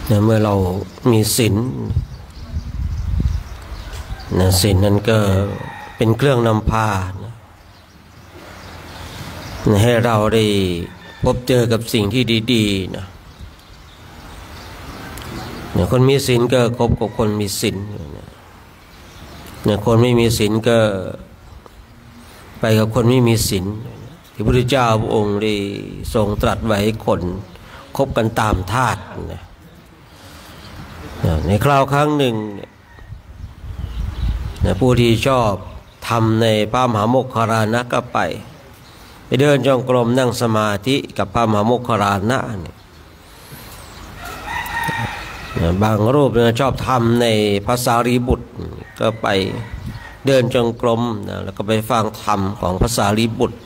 เนี่ยเมื่อเรามีศีลนะศีลนั้นก็เป็นเครื่องนำพานะให้เราได้พบเจอกับสิ่งที่ดีๆนะคนมีศีลก็คบกับคนมีศีลเนี่ยคนไม่มีศีลก็ไปกับคนไม่มีศีลที่พระพุทธเจ้าพระองค์ได้ทรงตรัสไว้คนคบกันตามธาตุนะในคราวครั้งหนึ่งผู้ที่ชอบทำในพระมหาโมคคารลานะก็ไปเดินจงกรมนั่งสมาธิกับพระมหาโมคคารลานะบางรูปชอบทำในภาษารีบุตรก็ไปเดินจงกรมแล้วก็ไปฟังธรรมของภาษารีบุตร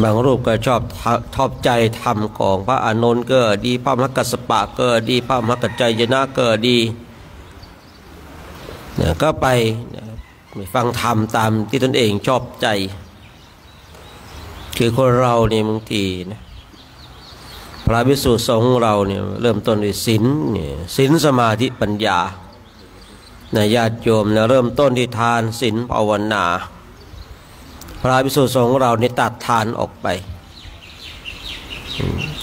บางรูปก็ชอบใจธรรมของพระอานนท์ก็ดีพระมหากัสสปะก็ดีพระมหากัจจายนะก็ดีก็ไปฟังธรรมตามที่ตนเองชอบใจคือคนเราเนี่ยบางทีนะพระภิกษุสงฆ์ของเราเนี่ยเริ่มต้นด้วยศีลศีลสมาธิปัญญาญาติโยมเริ่มต้นที่ทานศีลภาวนาพระภิกษุสงฆ์ของเราเนี่ยตัดทานออกไป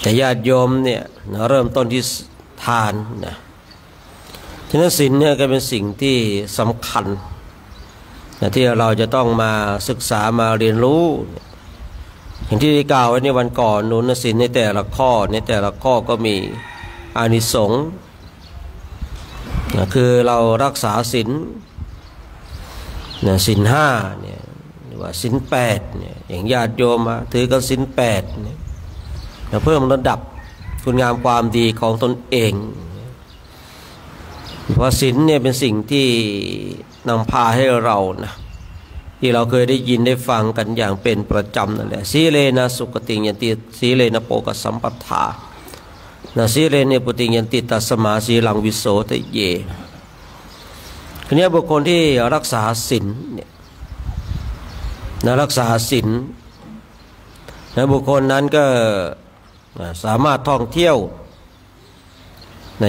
แต่ญาติโยมเนี่ยเริ่มต้นที่ทานนะฉะนั้นศีลเนี่ยก็เป็นสิ่งที่สำคัญที่เราจะต้องมาศึกษามาเรียนรู้อย่างที่ได้กล่าวไว้ในวันก่อนนู้นศีลในแต่ละข้อก็มีอานิสงส์คือเรารักษาศีลศีลห้าเนี่ยหรือว่าศีลแปดเนี่ยอย่างญาติโยมถือกันศีลแปดเนี่ยเพิ่มระดับคุณงามความดีของตนเองเพราะศีลเนี่ยเป็นสิ่งที่นำพาให้เรานะที่เราเคยได้ยินได้ฟังกันอย่างเป็นประจำนั่นแหละสีเลนะสุขติยันติสีเลนะโภคสัมปทานะสีเลนะปุติยันติตัสมาสีลังวิโสทะเยทีนี้บุคคลที่รักษาศีลเนี่ยรักษาศีลบุคคลนั้นก็สามารถท่องเที่ยว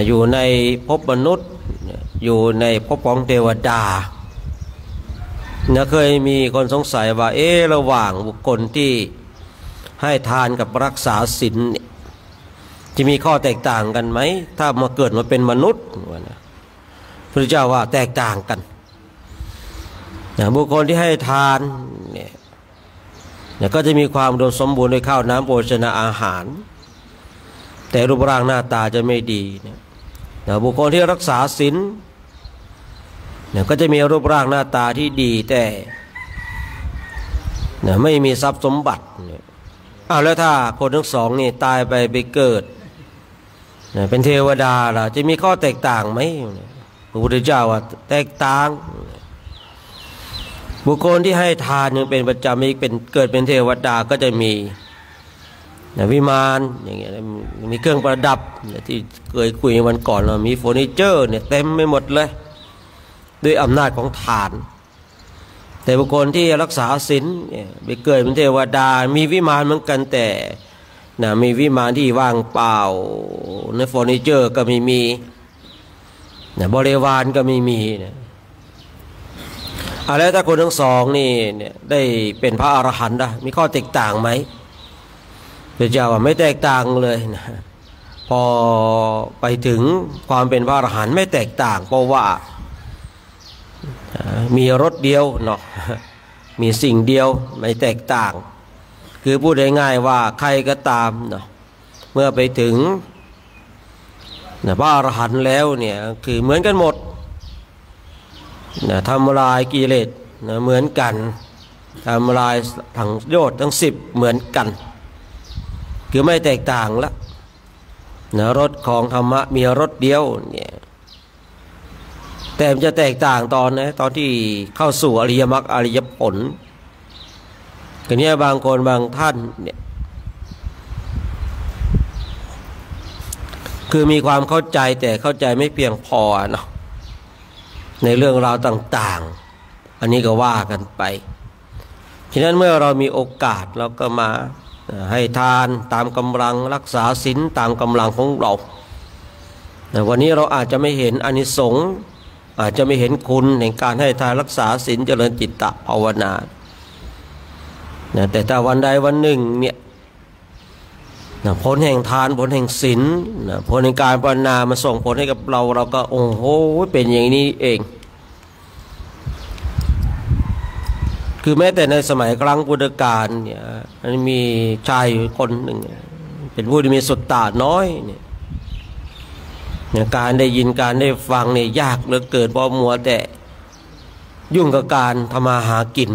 อยู่ในภพมนุษย์อยู่ในภพของเทวดาเคยมีคนสงสัยว่าระหว่างบุคคลที่ให้ทานกับรักษาศีลจะมีข้อแตกต่างกันไหมถ้ามาเกิดมาเป็นมนุษย์พระเจ้าว่าแตกต่างกันบุคคลที่ให้ทานเนี่ยก็จะมีความอุดมสมบูรณ์ด้วยข้าวน้ำโภชนาอาหารแต่รูปร่างหน้าตาจะไม่ดีบุคคลที่รักษาศีลก็จะมีรูปร่างหน้าตาที่ดีแต่ไม่มีทรัพย์สมบัติแล้วถ้าคนทั้งสองนี่ตายไปเกิดเป็นเทวดาล่ะจะมีข้อแตกต่างไหมพระพุทธเจ้าว่าแตกต่างบุคคลที่ให้ทานยังเป็นประจำเกิดเป็นเทวดาก็จะมีวิมานอย่างเงี้ยมีเครื่องประดับที่เคยคุยวันก่อนเรามีเฟอร์นิเจอร์เนี่ยเต็มไปหมดเลยด้วยอำนาจของทานแต่บุคคลที่รักษาศีลไปเกิดเป็นเทวดามีวิมานเหมือนกันแต่มีวิมานที่ว่างเปล่าในเฟอร์นิเจอร์ก็ไม่มีบริวารก็ไม่มีแล้วถ้าคนทั้งสองนี่ได้เป็นพระอรหันต์มีข้อแตกต่างไหมพระเจ้าว่าไม่แตกต่างเลยนะพอไปถึงความเป็นพระอรหันต์ไม่แตกต่างเพราะว่ามีรสเดียวเนาะมีสิ่งเดียวไม่แตกต่างคือพูดง่ายๆว่าใครก็ตามเนาะเมื่อไปถึงพระอรหันต์แล้วเนี่ยคือเหมือนกันหมดทำลายกิเลสเหมือนกันทำลายทั้งโยชน์ทั้ง10เหมือนกันคือไม่แตกต่างละรสของธรรมะมีรสเดียวเนี่ยแต่มันจะแตกต่างตอนที่เข้าสู่อริยมรรคอริยผลก็เนี่ยบางคนบางท่านเนี่ยคือมีความเข้าใจแต่เข้าใจไม่เพียงพอเนาะในเรื่องราวต่างๆอันนี้ก็ว่ากันไปฉะนั้นเมื่อเรามีโอกาสเราก็มา ให้ทานตามกำลังรักษาศีลตามกำลังของเราวันนี้เราอาจจะไม่เห็นอานิสงส์อาจจะไม่เห็นคุณในการให้ทานรักษาศีลเจริญจิตตภาวนาแต่ถ้าวันใดวันหนึ่งเนี่ยผลแห่งทานผลแห่งศีลผลแห่งการภาวนามาส่งผลให้กับเราก็โอ้โหเป็นอย่างนี้เองคือแม้แต่ในสมัยครั้งพุทธกาลเนี่ยมีชายคนหนึ่งเป็นผู้ที่มีสุตตะน้อยเนี่ยการได้ยินการได้ฟังเนี่ยยากเหลือเกินเพราะมัวแต่ยุ่งกับการทำมาหากิน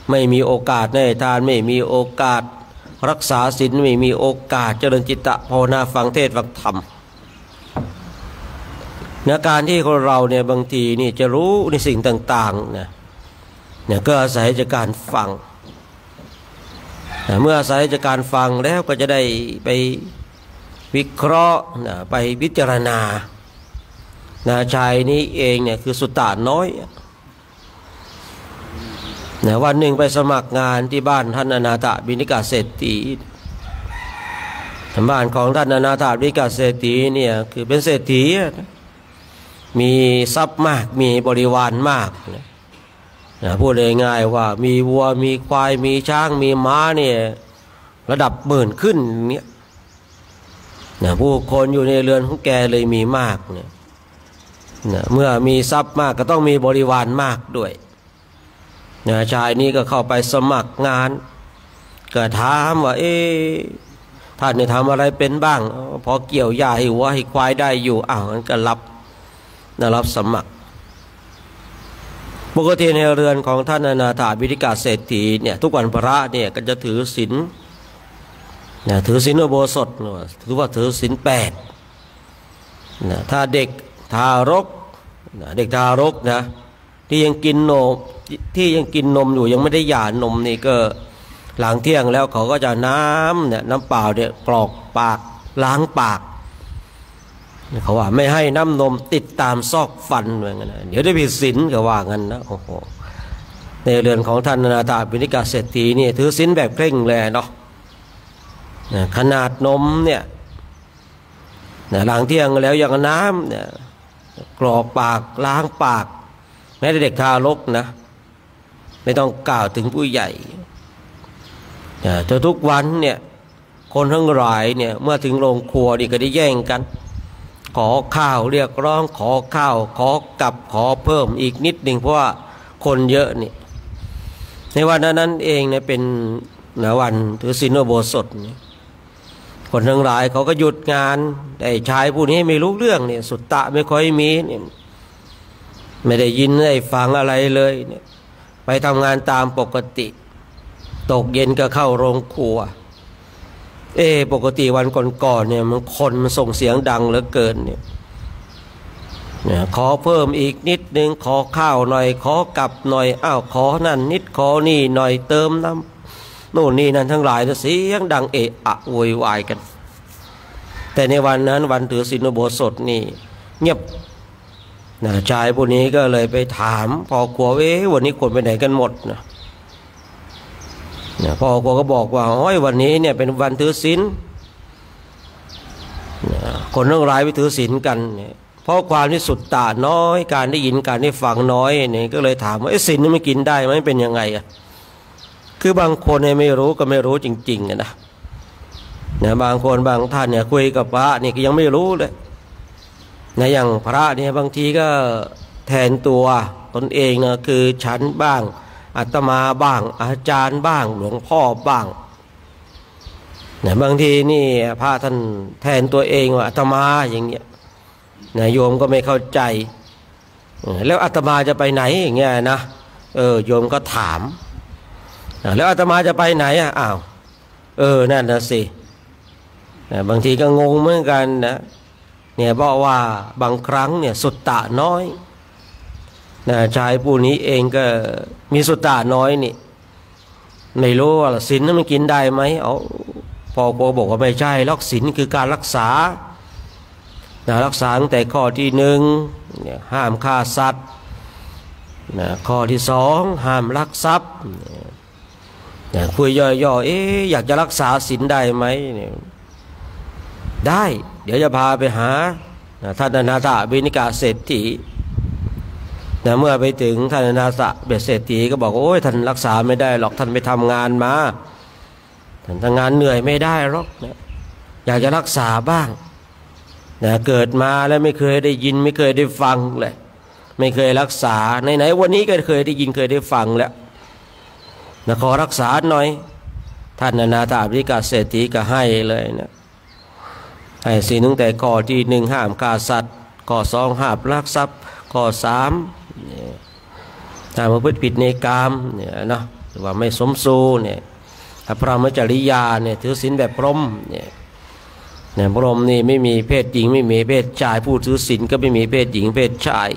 ไม่มีโอกาสให้ทานไม่มีโอกาสรักษาศีลไม่มีโอกาสเจริญจิตตภาวนาฟังเทศน์ฟังธรรมการที่คนเราเนี่ยบางทีนี่จะรู้ในสิ่งต่างๆเนี่ยก็อาศัยจากการฟังเมื่ออาศัยจากการฟังแล้วก็จะได้ไปวิเคราะห์ไปพิจารณาชายนี้เองเนี่ยคือสุตตะน้อยวันหนึ่งไปสมัครงานที่บ้านท่านอนาถบิณฑิกเศรษฐีบ้านของท่านอนาถบิณฑิกเศรษฐีเนี่ยคือเป็นเศรษฐีมีทรัพย์มากมีบริวารมากพูดง่ายๆว่ามีวัวมีควายมีช้างมีม้าเนี่ยระดับหมื่นขึ้นเนี่ยผู้คนอยู่ในเรือนของแกเลยมีมากเนี่ยเมื่อมีทรัพย์มากก็ต้องมีบริวารมากด้วยชายนี้ก็เข้าไปสมัครงานก็ถามว่าท่านเนี่ยทำอะไรเป็นบ้างพอเกี่ยวหญ้าให้วัวให้ควายได้อยู่งั้นก็รับสมัครปกติในเรือนของท่านอนาถบิณฑิกเศรษฐีเนี่ยทุกวันพระเนี่ยก็จะถือศีลถือศีลอุโบสถถือว่าถือศีล8ถ้าเด็กทารกนะที่ยังกินนมอยู่ยังไม่ได้หย่านมนี่ก็หลังเที่ยงแล้วเขาก็จะน้ำเปล่าเนี่ยกรอกปากล้างปากเขาว่าไม่ให้น้ำนมติดตามซอกฟันเหมือนกันเดี๋ยวได้ผิดศีลก็ว่างั้นนะโอ้โหในเรือนของท่านอนาถบิณฑิกเศรษฐีนี่ถือศีลแบบเคร่งแรงเนาะขนาดนมเนี่ยหลังเที่ยงแล้วยังน้ำเนี่ยกรอกปากล้างปากแม้แต่เด็กทารกนะไม่ต้องกล่าวถึงผู้ใหญ่แต่ทุกวันเนี่ยคนทั้งหลายเนี่ยเมื่อถึงโรงครัวนี่ก็ได้แย่งกันขอข้าวเรียกร้องขอข้าวขอกลับขอเพิ่มอีกนิดหนึ่งเพราะว่าคนเยอะนี่ในวันนั้นเองเนี่ยเป็นวันถือศีลอุโบสถคนทั้งหลายเขาก็หยุดงานแต่ชายผู้นี้ไม่รู้เรื่องเนี่ยสุตตะไม่ค่อยมีเนี่ยไม่ได้ยินได้ฟังอะไรเลยเนี่ยไปทำงานตามปกติตกเย็นก็เข้าโรงครัวปกติวันก่อนเนี่ยมันคนมันส่งเสียงดังเหลือเกินเนี่ยขอเพิ่มอีกนิดนึงขอข้าวหน่อยขอกลับหน่อยขอนั่นนิดขอนี่หน่อยเติมน้ำโน่นนี่นั่นทั้งหลายเสียงดังโวยวายกันแต่ในวันนั้นวันถือศีลอุโบสถนี่เงียบชายผู้นี้ก็เลยไปถามพ่อครัววันนี้คนไปไหนกันหมดพ่อครัวก็บอกว่าวันนี้เนี่ยเป็นวันถือศีลคนทั้งหลายไปถือศีลกันเพราะความที่สุตตะน้อยการได้ยินการได้ฟังน้อยเนี่ยก็เลยถามว่าศีลนี่มันกินได้ไหมเป็นยังไงคือบางคนเนี่ยไม่รู้ก็ไม่รู้จริงๆนะบางคนบางท่านเนี่ยคุยกับพระนี่ก็ยังไม่รู้เลยอย่างพระเนี่ยบางทีก็แทนตัวตนเองนะคือฉันบ้างอาตมาบ้างอาจารย์บ้างหลวงพ่อบ้างบางทีนี่พระท่านแทนตัวเองว่าอาตมาอย่างเงี้ยโยมก็ไม่เข้าใจแล้วอาตมาจะไปไหนอย่างเงี้ยนะโยมก็ถามแล้วอาตมาจะไปไหนนั่นนะสิบางทีก็งงเหมือนกันนะเนี่ยบอกว่าบางครั้งเนี่ยสุตตะน้อยชายผู้นี้เองก็มีสุตตะน้อยนี่ไม่รู้ว่าศีลนั้นมันกินได้ไหมพอบอกว่าไม่ใช่ลักศีลคือการรักษารักษาตั้งแต่ข้อที่1ห้ามฆ่าสัตว์ข้อที่2ห้ามลักทรัพย์ คุยย่อๆอยากจะรักษาศีลได้ไหมเนี่ยได้เดี๋ยวจะพาไปหาท่านอนาถบิณฑิกาเศรษฐีเมื่อไปถึงท่านอนาถเศรษฐีก็บอกโอ้ยท่านรักษาไม่ได้หรอกท่านไปทำงานมาท่านทำงานเหนื่อยไม่ได้หรอกอยากจะรักษาบ้างเกิดมาแล้วไม่เคยได้ยินไม่เคยได้ฟังเลยไม่เคยรักษาไหนๆวันนี้ก็เคยได้ยินเคยได้ฟังแล้วขอรักษาหน่อยท่านอนาถบิณฑิกาเศรษฐีก็ให้เลยนะให้ศีลตั้งแต่ข้อที่ 1ห้ามฆ่าสัตว์ข้อ 2ห้ามลักทรัพย์ข้อ 3ห้ามประพฤติผิดในกามเนี่ยนะหรือว่าไม่สมสู่เนี่ยพระมจริยาเนี่ยถือศีลแบบพรหมเนี่ยพรหมนี่ไม่มีเพศหญิงไม่มีเพศชายผู้ถือศีลก็ไม่มีเพศหญิงเพศชาย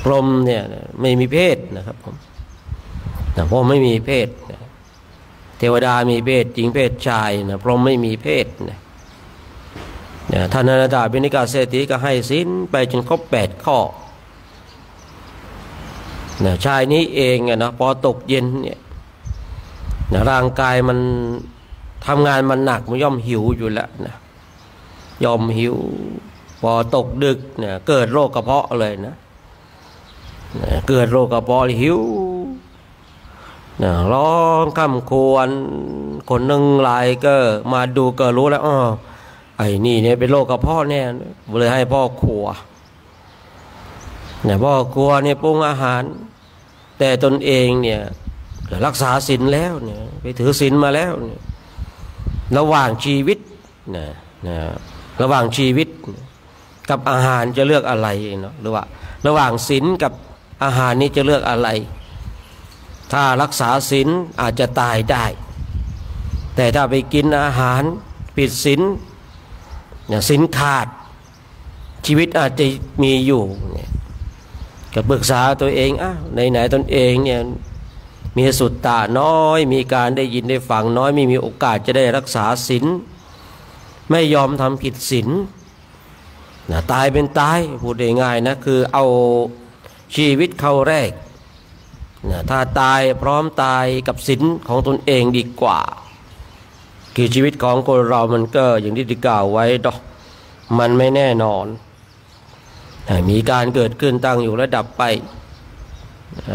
พรหมเนี่ยไม่มีเพศนะครับผมพรหมไม่มีเพศเทวดามีเพศหญิงเพศชายพรหมไม่มีเพศท่านอนาถบิณฑิกาเศรษฐีก็ให้ศีลไปจนครบ8ข้อชายนี้เองพอตกเย็นเนี่ยร่างกายมันทำงานมันหนักมันย่อมหิวอยู่แล้วย่อมหิวพอตกดึกเนี่ยเกิดโรคกระเพาะเลยเกิดโรคกระเพาะหิวร้องคำควรคนหนึ่งหลายก็มาดูก็รู้แล้วไอ้นี่เนี่ยเป็นโรคกระเพาะแน่เลยให้พ่อครัวพ่อครัวเนี่ยปรุงอาหารแต่ตนเองเนี่ยรักษาศีลแล้วเนี่ยไปถือศีลมาแล้วเนี่ยระหว่างชีวิตระหว่างชีวิตกับอาหารจะเลือกอะไรเนาะหรือว่าระหว่างศีลกับอาหารนี้จะเลือกอะไรถ้ารักษาศีลอาจจะตายได้แต่ถ้าไปกินอาหารผิดศีลศีลขาดชีวิตอาจจะมีอยู่ก็ปรึกษาตัวเองไหนๆตนเองเนี่ยมีสุตตะน้อยมีการได้ยินได้ฟังน้อยไม่มีโอกาสจะได้รักษาศีลไม่ยอมทำผิดศีลตายเป็นตายพูดง่ายๆนะคือเอาชีวิตเข้าแรกถ้าตายพร้อมตายกับศีลของตนเองดีกว่าคือชีวิตของคนเรามันก็อย่างที่ได้กล่าวไว้ดอกมันไม่แน่นอนมีการเกิดขึ้นตั้งอยู่และดับไป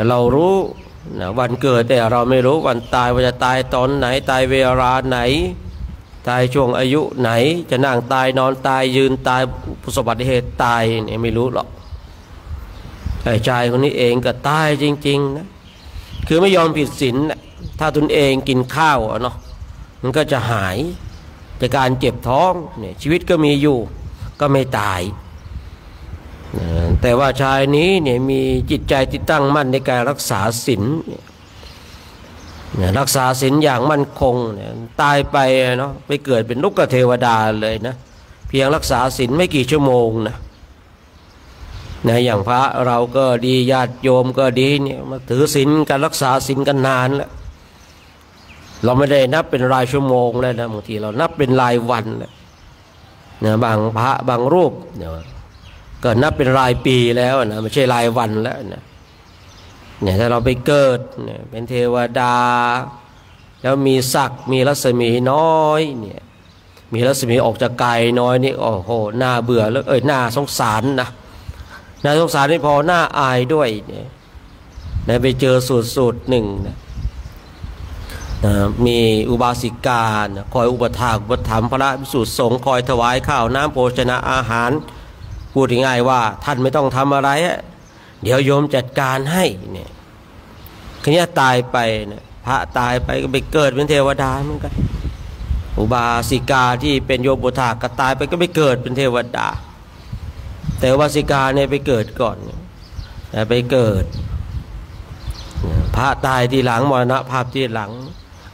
เรารู้วันเกิดแต่เราไม่รู้วันตายว่าจะตายตอนไหนตายเวลาไหนตายช่วงอายุไหนจะนั่งตายนอนตายยืนตายประสบอุบัติเหตุตายเนี่ยไม่รู้หรอกไอ้ชายคนนี้เองก็ตายจริงๆนะคือไม่ยอมผิดศีลถ้าตนเองกินข้าวเนาะมันก็จะหายจากการเจ็บท้องเนี่ยชีวิตก็มีอยู่ก็ไม่ตายแต่ว่าชายนี้เนี่ยมีจิตใจที่ตั้งมั่นในการรักษาศีลรักษาศีลอย่างมั่นคงตายไปเนาะไปเกิดเป็นนกเทวดาเลยนะเพียงรักษาศีลไม่กี่ชั่วโมงนะอย่างพระเราก็ดีญาติโยมก็ดีเนี่ยมาถือศีลการรักษาศีลกันนานแล้วเราไม่ได้นับเป็นรายชั่วโมงเลยนะบางทีเรานับเป็นรายวันเลยบางพระบางรูปก็นับเป็นรายปีแล้วนะไม่ใช่รายวันแล้วนะถ้าเราไปเกิดเป็นเทวดาแล้วมีศักดิ์มีรัศมีน้อยเนี่ยมีรัศมีออกจากกายน้อยนี่โอ้โหน่าเบื่อแล้วน่าสงสารนะน่าสงสารไม่พอน่าอายด้วยเนี่ยไปเจอสูตรหนึ่งนะมีอุบาสิกาคอยอุปถากอุปถัมภ์พระภิกษุสงฆ์คอยถวายข้าวน้ำโภชนะอาหารพูดง่ายๆว่าท่านไม่ต้องทำอะไรเดี๋ยวโยมจัดการให้เนี่ยคืนนี้ตายไปเนี่ยพระตายไปก็ไปเกิดเป็นเทวดาเหมือนกันอุบาสิกาที่เป็นโยมอุปถากก็ตายไปก็ไปเกิดเป็นเทวดาแต่อุบาสิกาเนี่ยไปเกิดก่อนไปเกิดพระตายทีหลังมรณภาพทีหลัง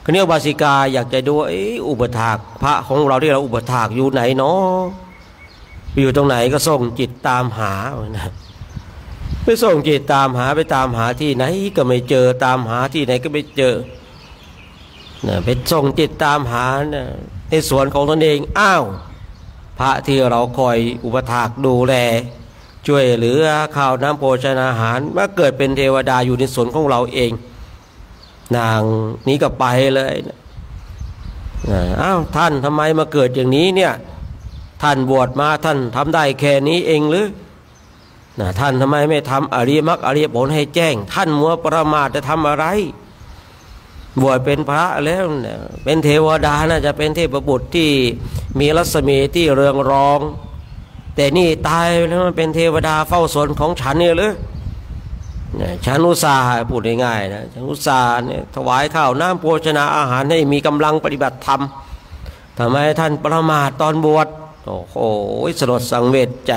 คืนนี้อุบาสิกาอยากจะดูอุปถากพระของเราที่เราอุปถากอยู่ไหนเนาะอยู่ตรงไหนก็ส่งจิตตามหาไปส่งจิตตามหาไปตามหาที่ไหนก็ไม่เจอตามหาที่ไหนก็ไม่เจอไปส่งจิตตามหาในสวนของตนเองอ้าวพระที่เราคอยอุปถากดูแลช่วยเหลือข้าวน้ำโภชนาอาหารมาเกิดเป็นเทวดาอยู่ในสวนของเราเอง นางนี้ก็ไปเลยอ้าวท่านทำไมมาเกิดอย่างนี้เนี่ยท่านบวชมาท่านทำได้แค่นี้เองหรือท่านทำไมไม่ทำอริยมรรคอริยผลให้แจ้งท่านมัวประมาทจะทำอะไรบวชเป็นพระแล้วเป็นเทวดาน่าจะเป็นเทพบุตรที่มีรัศมีที่เรืองรองแต่นี่ตายแล้วมันเป็นเทวดาเฝ้าสนของฉันเนี่ยหรือฉันอุตส่าห์พูดง่ายๆนะฉันอุตส่าห์เนี่ยถวายข้าวน้ำโภชนาอาหารให้มีกำลังปฏิบัติธรรมทำไมท่านประมาทตอนบวชโอ้โหสลดสังเวชใจ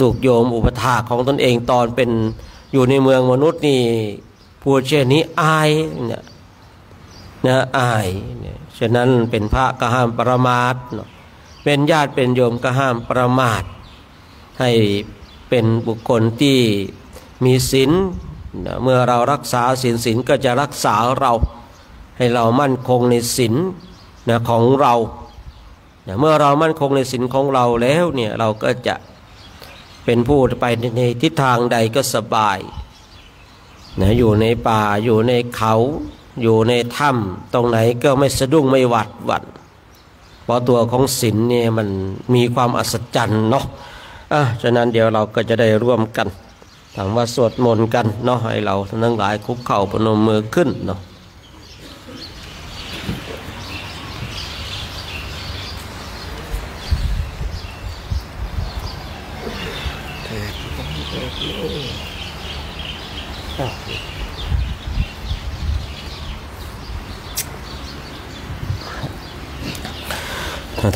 ถูกโยมอุปถากของตนเองตอนเป็นอยู่ในเมืองมนุษย์นี่พูดเช่นนี้อายเนี่ยอายเนี่ยฉะนั้นเป็นพระก็ห้ามประมาทเป็นญาติเป็นโยมก็ห้ามประมาทให้เป็นบุคคลที่มีศีลเมื่อเรารักษาศีลก็จะรักษาเราให้เรามั่นคงในศีลของเราเมื่อเรามั่นคงในศีลของเราแล้วเนี่ยเราก็จะเป็นผู้ไปในทิศทางใดก็สบายอยู่ในป่าอยู่ในเขาอยู่ในถ้ำตรงไหนก็ไม่สะดุ้งไม่หวาดหวั่นเพราะตัวของศีลเนี่ยมันมีความอัศจรรย์เนาะฉะนั้นเดี๋ยวเราก็จะได้ร่วมกันถามว่าสวดมนต์กันเนาะให้เราทั้งหลายคุกเข่าประนมมือขึ้นเนาะ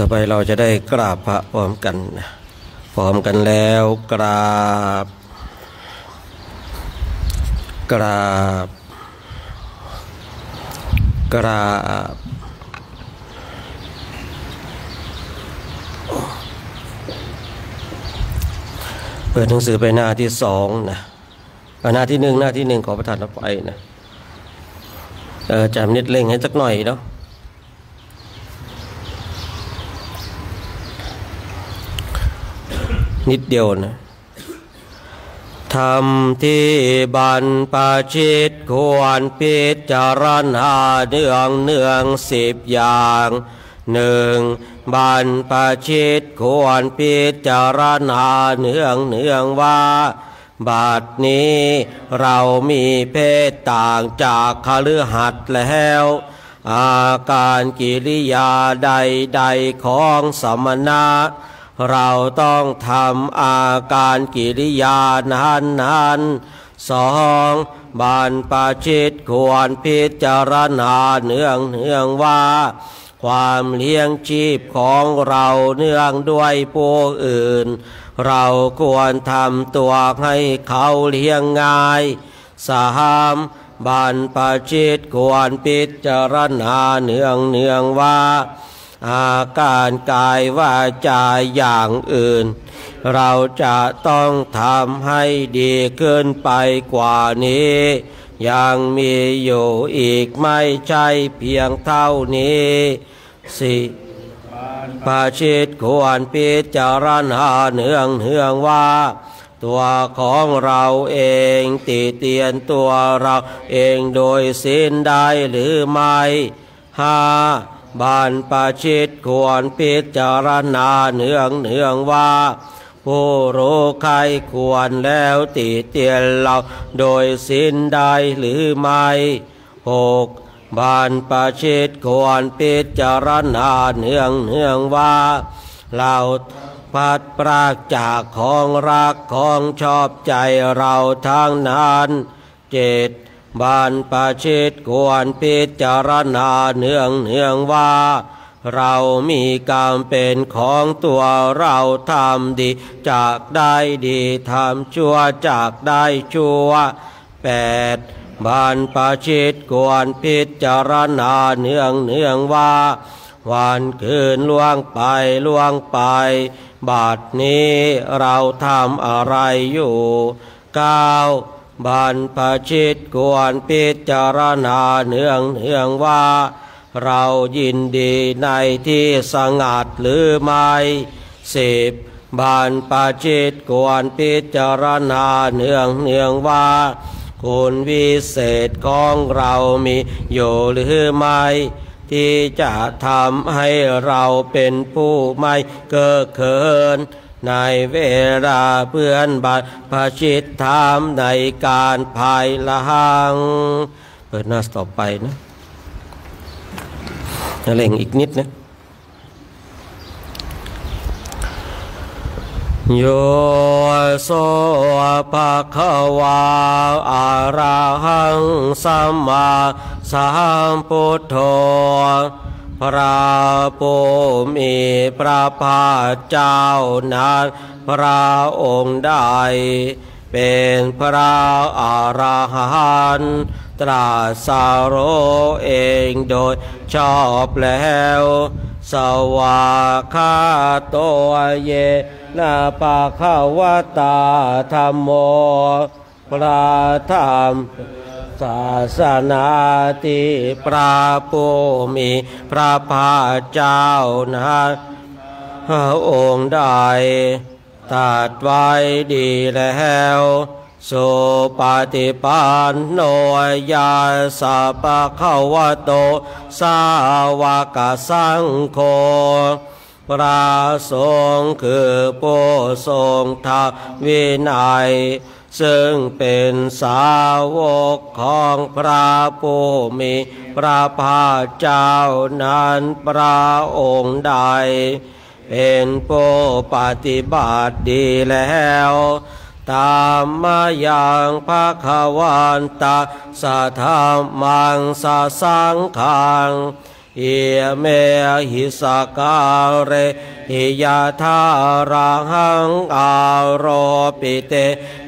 ต่อไปเราจะได้กราบพระพร้อมกันแล้วกราบเปิดหนังสือไปหน้าที่2นะหน้าที่1ขอประทานอภัยนะจำนิดเร่งให้สักหน่อยเนาะนิดเดียวนะธรรมที่บรรพชิตควรพิจารณาเนือง10 อย่าง1. บรรพชิตควรพิจารณาเนืองว่าบัดนี้เรามีเพศต่างจากคฤหัสถ์แล้วอาการกิริยาใดๆของสมณะเราต้องทำอาการกิริยานั้น2. บรรพชิตควรพิจารณาเนืองว่าความเลี้ยงชีพของเราเนื่องด้วยผู้อื่นเราควรทำตัวให้เขาเลี้ยงง่าย 3. บรรพชิตควรพิจารณาเนืองว่าอาการกายวาจาอย่างอื่นเราจะต้องทำให้ดีขึ้นไปกว่านี้ยังมีอยู่อีกไม่ใช่เพียงเท่านี้4. บรรพชิตควรพิจารณาเนืองว่าตัวของเราเองติเตียนตัวเราเองโดยสิ้นได้หรือไม่ 5. บรรพชิตควรพิจารณาเนืองว่าผู้รู้ใครควรแล้วติเตียนเราโดยสิ้นได้หรือไม่ 6. บรรพชิตควรพิจารณาเนืองว่าเราพัดพรากจากของรักของชอบใจเราทั้งนั้น 7. บรรพชิตควรพิจารณาเนืองว่าเรามีกรรมเป็นของตัวเราทำดีจากได้ดีทำชั่วจากได้ชั่ว 8. บรรพชิตควรพิจารณาเนืองว่าวันคืนล่วงไปบัดนี้เราทำอะไรอยู่ 9. บรรพชิตควรพิจารณาเนืองว่าเรายินดีในที่สงัดหรือไม่ 10. บรรพชิตควรพิจารณาเนืองว่าค คุณวิเศษของเรามีอยู่หรือไม่ที่จะทำให้เราเป็นผู้ไม่เก้อเขินในเวลาเพื่อนบัดพชิตถามในการภายหลังเปิดหน้าต่อไปนะเร่งอีกนิดนะโยโสภะคะวาอะระหังสัมมาสัมพุทโธพระผู้มีพระภาคเจ้านั้นพระองค์ใดเป็นพระอรหันต์ตรัสรู้เองโดยชอบแล้วสวากขาโตเยนะภะคะวะตาธัมโมพระธรรมศาสนาที่พระผู้มีพระภาคเจ้านั้นพระองค์ได้ตรัสไว้ดีแล้วสุปฏิปันโนยาสัพพะคะวะโตสาวกสังโฆพระสงฆ์คือผู้ทรงธรรมวินัยซึ่งเป็นสาวกของพระผู้มีพระภาคเจ้านั้นพระองค์ใดเป็นผู้ปฏิบัติดีแล้วตามมาอย่างภควตาสัทธัมมังสสังขังเอเมหิสการเรหิยาธารังอาโรปิเต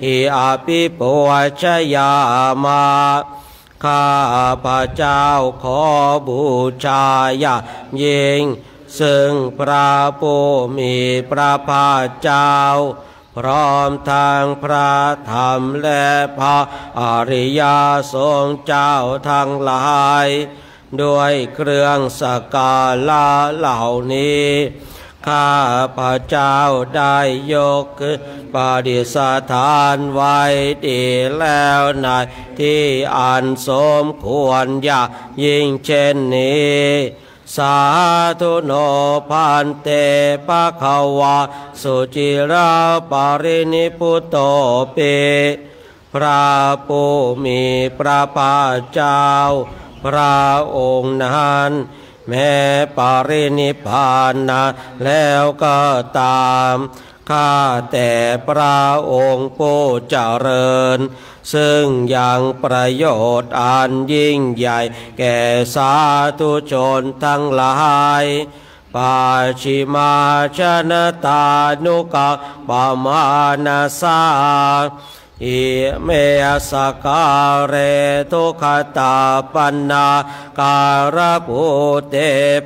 หิอาภิปุชยามาข้าพระเจ้าขอบูชาอย่างยิ่งซึ่งพระผู้มีพระภาคเจ้าพร้อมทางพระธรรมและพระอริยสงฆ์เจ้าทั้งหลายด้วยเครื่องสักการะเหล่านี้ข้าพระเจ้าได้ยกปฏิสถานไว้ดีแล้วในที่อันสมควรอย่างยิ่งเช่นนี้สาธุโนพันเตภะคะวะสุจิราปรินิพุตโตเปพระผู้มีพระภาคเจ้าพระองค์นั้นแม้ปรินิพพานนะแล้วก็ตามข้าแต่พระองค์ผู้เจริญซึ่งยังประโยชน์อันยิ่งใหญ่แก่สาธุชนทั้งหลายปาชิมาชนตานุกะปมานาสาอิเมสการเรทุขตาปันนาการะภูเต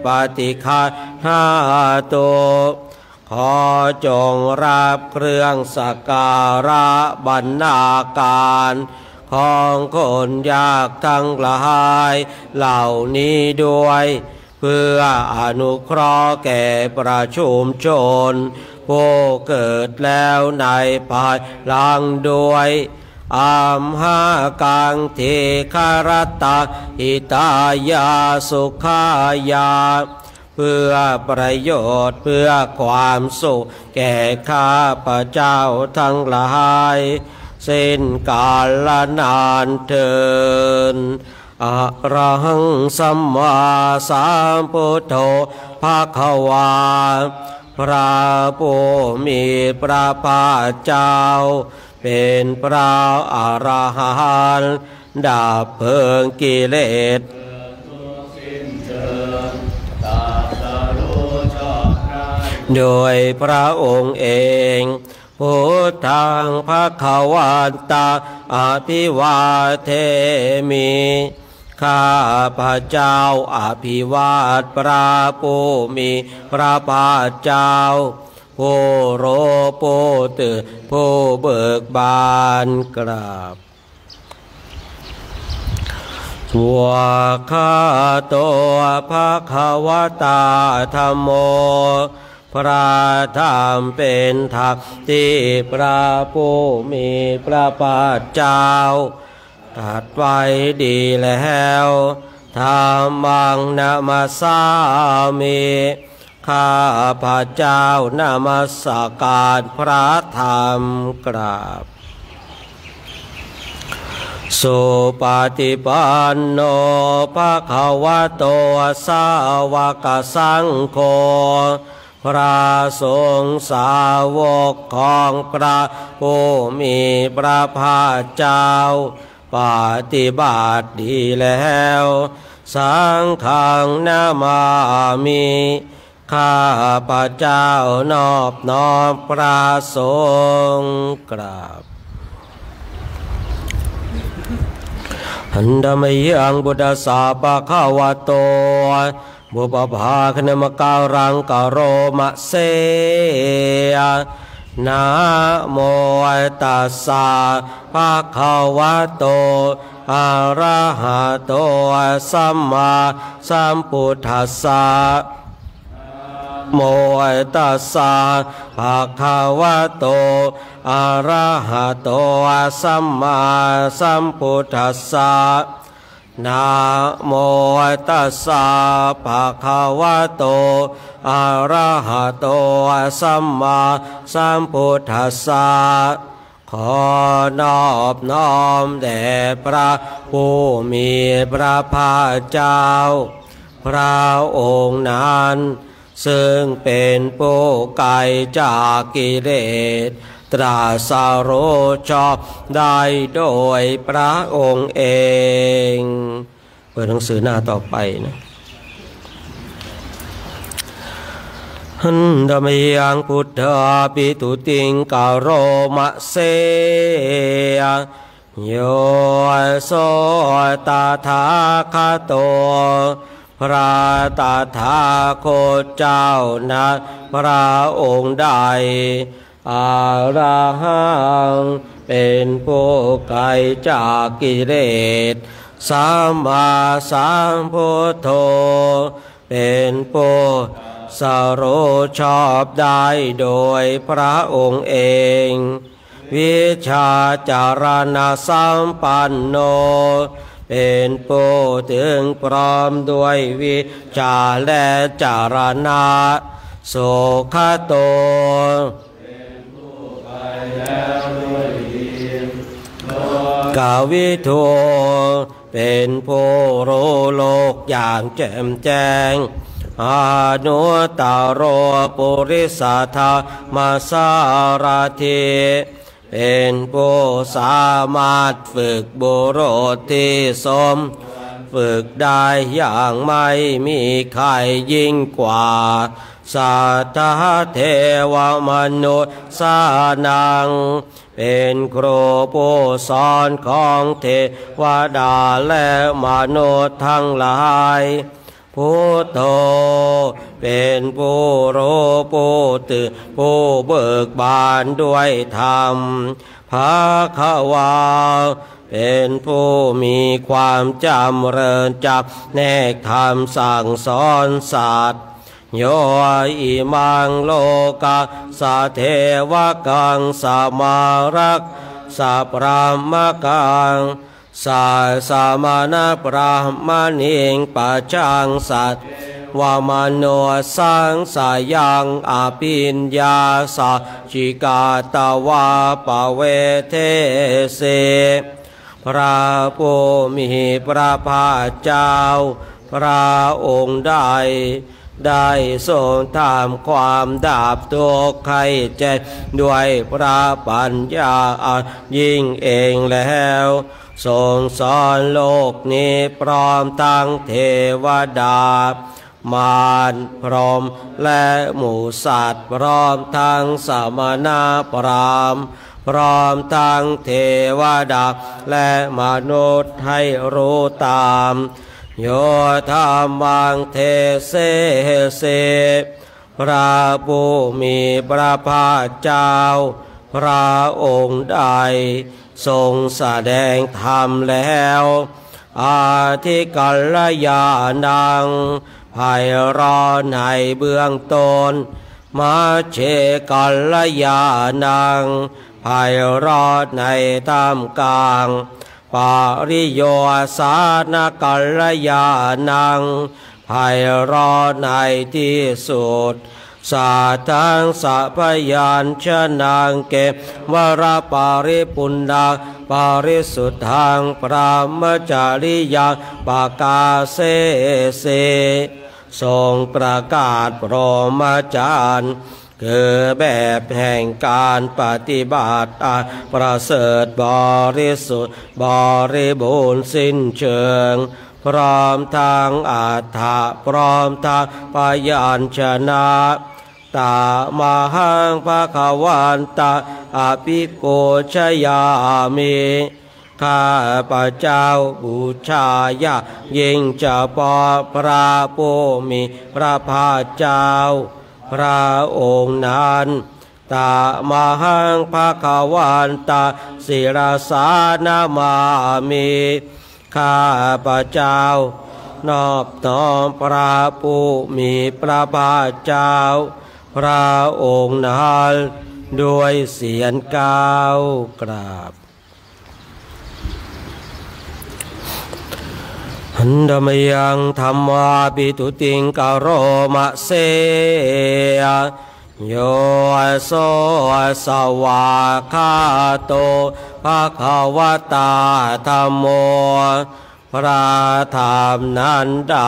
ปฏิฆาหาโตขอจงรับเครื่องสักการะบรรณาการของคนยากทั้งหลายเหล่านี้ด้วยเพื่ออนุเคราะห์แก่ประชุมชนผู้เกิดแล้วในภายหลังด้วยอัมหากังเทคารตาหิตายาสุขายาเพื่อประโยชน์เพื่อความสุขแก่ข้าพระเจ้าทั้งหลายสิ้นกาลนานเทินอะระหังสัมมาสัมพุทโธภควาพระผู้มีพระภาคเจ้าเป็นพระอรหันต์ดับเพลิงกิเลสโดยพระองค์เองพุทธังภควตาอภิวาเทมิข้าพระเจ้าอภิวาทพระผู้มีพระภาคเจ้าผู้รู้ผู้ตื่นผู้เบิกบานกราบวะคาโตภควตาธัมโมพระธรรมเป็นธรรมที่พระผู้มีพระภาคเจ้า ตัดไว้ดีแล้วธรรมังนามัสสามิข้าพระเจ้านามัสการพระธรรมกราบสุปฏิปันโนภควโตสาวกสังโฆพระสงฆ์สาวกของพระผู้มีพระภาคเจ้าปฏิบัติดีแล้วสังฆังนามามิข้าพระเจ้านอบน้อมพระสงฆ์กราบหันดามยังบุตตสาปะขาวโตบุปภาคณมการังกโรมะเสนะโมตัสสะภะคะวะโตอะระหะโตสัมมาสัมพุทธัสสะโมตัสสะภะคะวะโตอะระหะโตสัมมาสัมพุทธัสสะนะโมตัสสะภะคะวะโตอะระหะโตสัมมาสัมพุทธัสสะขอนอบน้อมแด่พระผู้มีพระภาคเจ้าพระองค์นั้นซึ่งเป็นผู้ไกลจากกิเลสตรัสรู้ชอบได้โดยพระองค์เองเปิดหนังสือหน้าต่อไปนะหันดามยังพุทธาปิตุติงกโรมะเสโยโสตถาคโตพระตถาคตเจ้านะพระองค์ใดอะระหังเป็นผู้ไกลจากกิเลสสัมมาสัมพุทโธเป็นผู้สรู้ชอบได้โดยพระองค์เองวิชาจารณะสัมปันโนเป็นผู้ถึงพร้อมด้วยวิชาและจารณะโสขโตเป็นผู้ไปแล้วด้วยดีกาวิทูเป็นผู้รู้โลกอย่างแจ่มแจ้งอนุตตรปุริสธรรมสารถิเป็นผู้สามารถฝึกบุรุษที่สมฝึกได้อย่างไม่มีใครยิ่งกว่าสัตตเทวมนุษย์สานังเป็นครูผู้สอนของเทวดาและมนุษย์ทั้งหลายพุทโธเป็นผู้รู้ผู้ตื่นผู้เบิกบานด้วยธรรมภควาเป็นผู้มีความจำเริญจับแนกธรรมสั่งสอนสัตว์โยอิมังโลกาสะเทวกังสมารักสัพพะมะกังสาสามณปราหมณิงปัจจังสัตวามโนสังสายังอภิญญาสัจิกาตวาปเวเทเสพระผู้มีพระภาคเจ้าพระองค์ได้ทรงทำความดับทุกข์ให้แจ้งด้วยพระปัญญายิ่งเองแล้วทรงสอนโลกนี้พร้อมทั้งเทวดามารพรหมและหมู่สัตว์พร้อมทั้งสมณพราหมณ์พร้อมทั้งเทวดาและมนุษย์ให้รู้ตามโยธรรมังเทเสเสพระผู้มีพระภาคเจ้าพระองค์ใดทรงแสดงธรรมแล้วอาทิกัลยาณังไพเราะในเบื้องต้นมัชฌิกัลยาณังไพเราะในท่ามกลาง ปาริโยสานกัลยาณังไพเราะในที่สุดสาทังสัพยัญชนะเกวรปาริปุณณังปาริสุทธังปรามจาริยังปากาเสเสทรงประกาศพรหมจรรย์คือแบบแห่งการปฏิบัติประเสริฐบริสุทธิ์บริบูรณ์สิ้นเชิงพร้อมทางอัฏฐะพร้อมทางพยัญชนะตามหังภควันตาอภิปูชยามิข้าพเจ้าบูชายายิ่งเฉพาะพระผู้มีพระภาคเจ้าพระองค์นั้นตามหังภควันตาศิรสานามามิข้าพเจ้านอบน้อมพระผู้มีพระภาคเจ้าพระองค์นั้นด้วยเสียงก้าวกราบหันดมยังธรรมาปิตุติงกโรมะเสยโยโสสวาคาโตภควตาธัมโมพระธรรมนั้นใด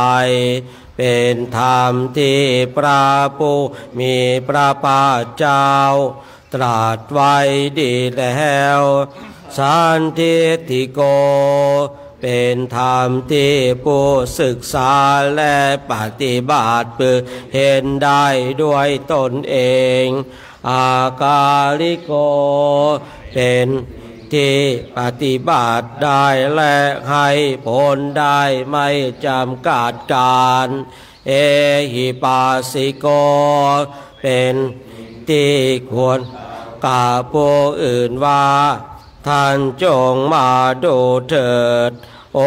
เป็นธรรมที่พระผู้มีพระภาคเจ้าตรัสไว้ดีแล้วสันทิฏฐิโกเป็นธรรมที่ผู้ศึกษาและปฏิบัติเพื่อเห็นได้ด้วยตนเองอากาลิโกเป็นที่ปฏิบัติได้และให้ผลได้ไม่จำกัดการเอหิปัสสิโกเป็นที่ควรกับผู้อื่นว่าท่านจงมาดูเถิดโอ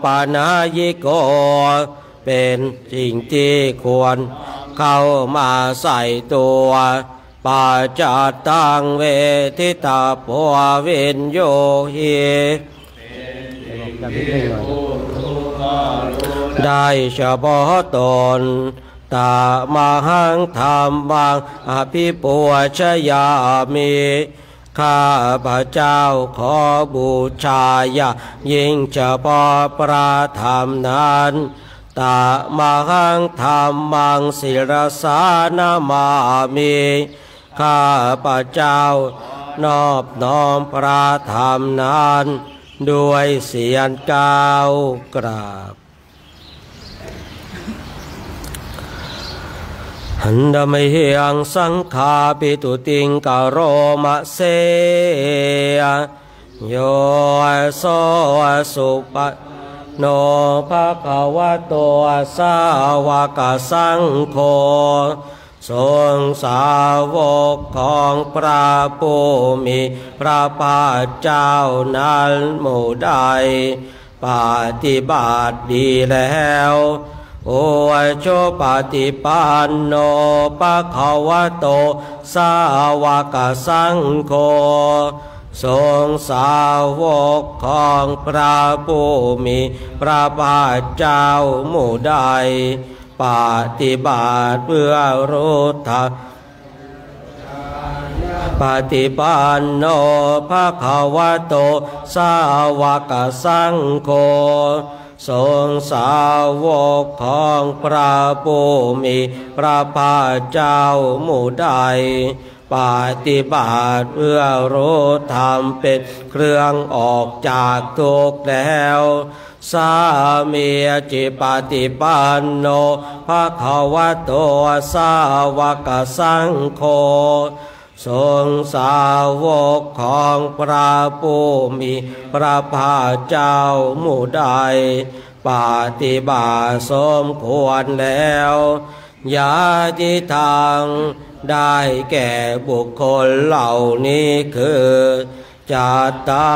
ปานายิโกเป็นสิ่งที่ควรเข้ามาใส่ตัวปาจัตตังเวทิตาภวเวนโยหิได้เฉพาะตนตามหังธรรมังอภิปูชยามิข้าพเจ้าขอบูชายายิ่งเฉพาะพระธรรมนั้นตามหังธรรมังศิรสานามามิข้าพเจ้านอบน้อมพระธรรมนั้นด้วยเสียงก้าวกราบหันดมยังสังฆาปิตุติงกโรมะเสยโยโสสุปโนภควโตสาวกสังโฆทรงสาวกของพระผู้มีพระภาคเจ้านั้นหมู่ใดปฏิบัติดีแล้วโอโชปฏิปันโนภควโตสาวกสังโฆทรงสาวกของพระผู้มีพระภาคเจ้าหมู่ใดปฏิบัติเพื่อรู้ธรรมปฏิปันโนภควโตสาวกสังโฆทรงสาวกของพระผู้มีพระภาคเจ้าหมู่ใดปฏิบัติเพื่อรู้ธรรมเป็นเครื่องออกจากทุกข์แล้วสามีจิปฏิปันโนภควโตสาวกสังโฆทรงสาวกของพระผู้มีพระภาคเจ้าหมู่ใดปฏิบัติสมควรแล้วญาติทางได้แก่บุคคลเหล่านี้คือจัตตา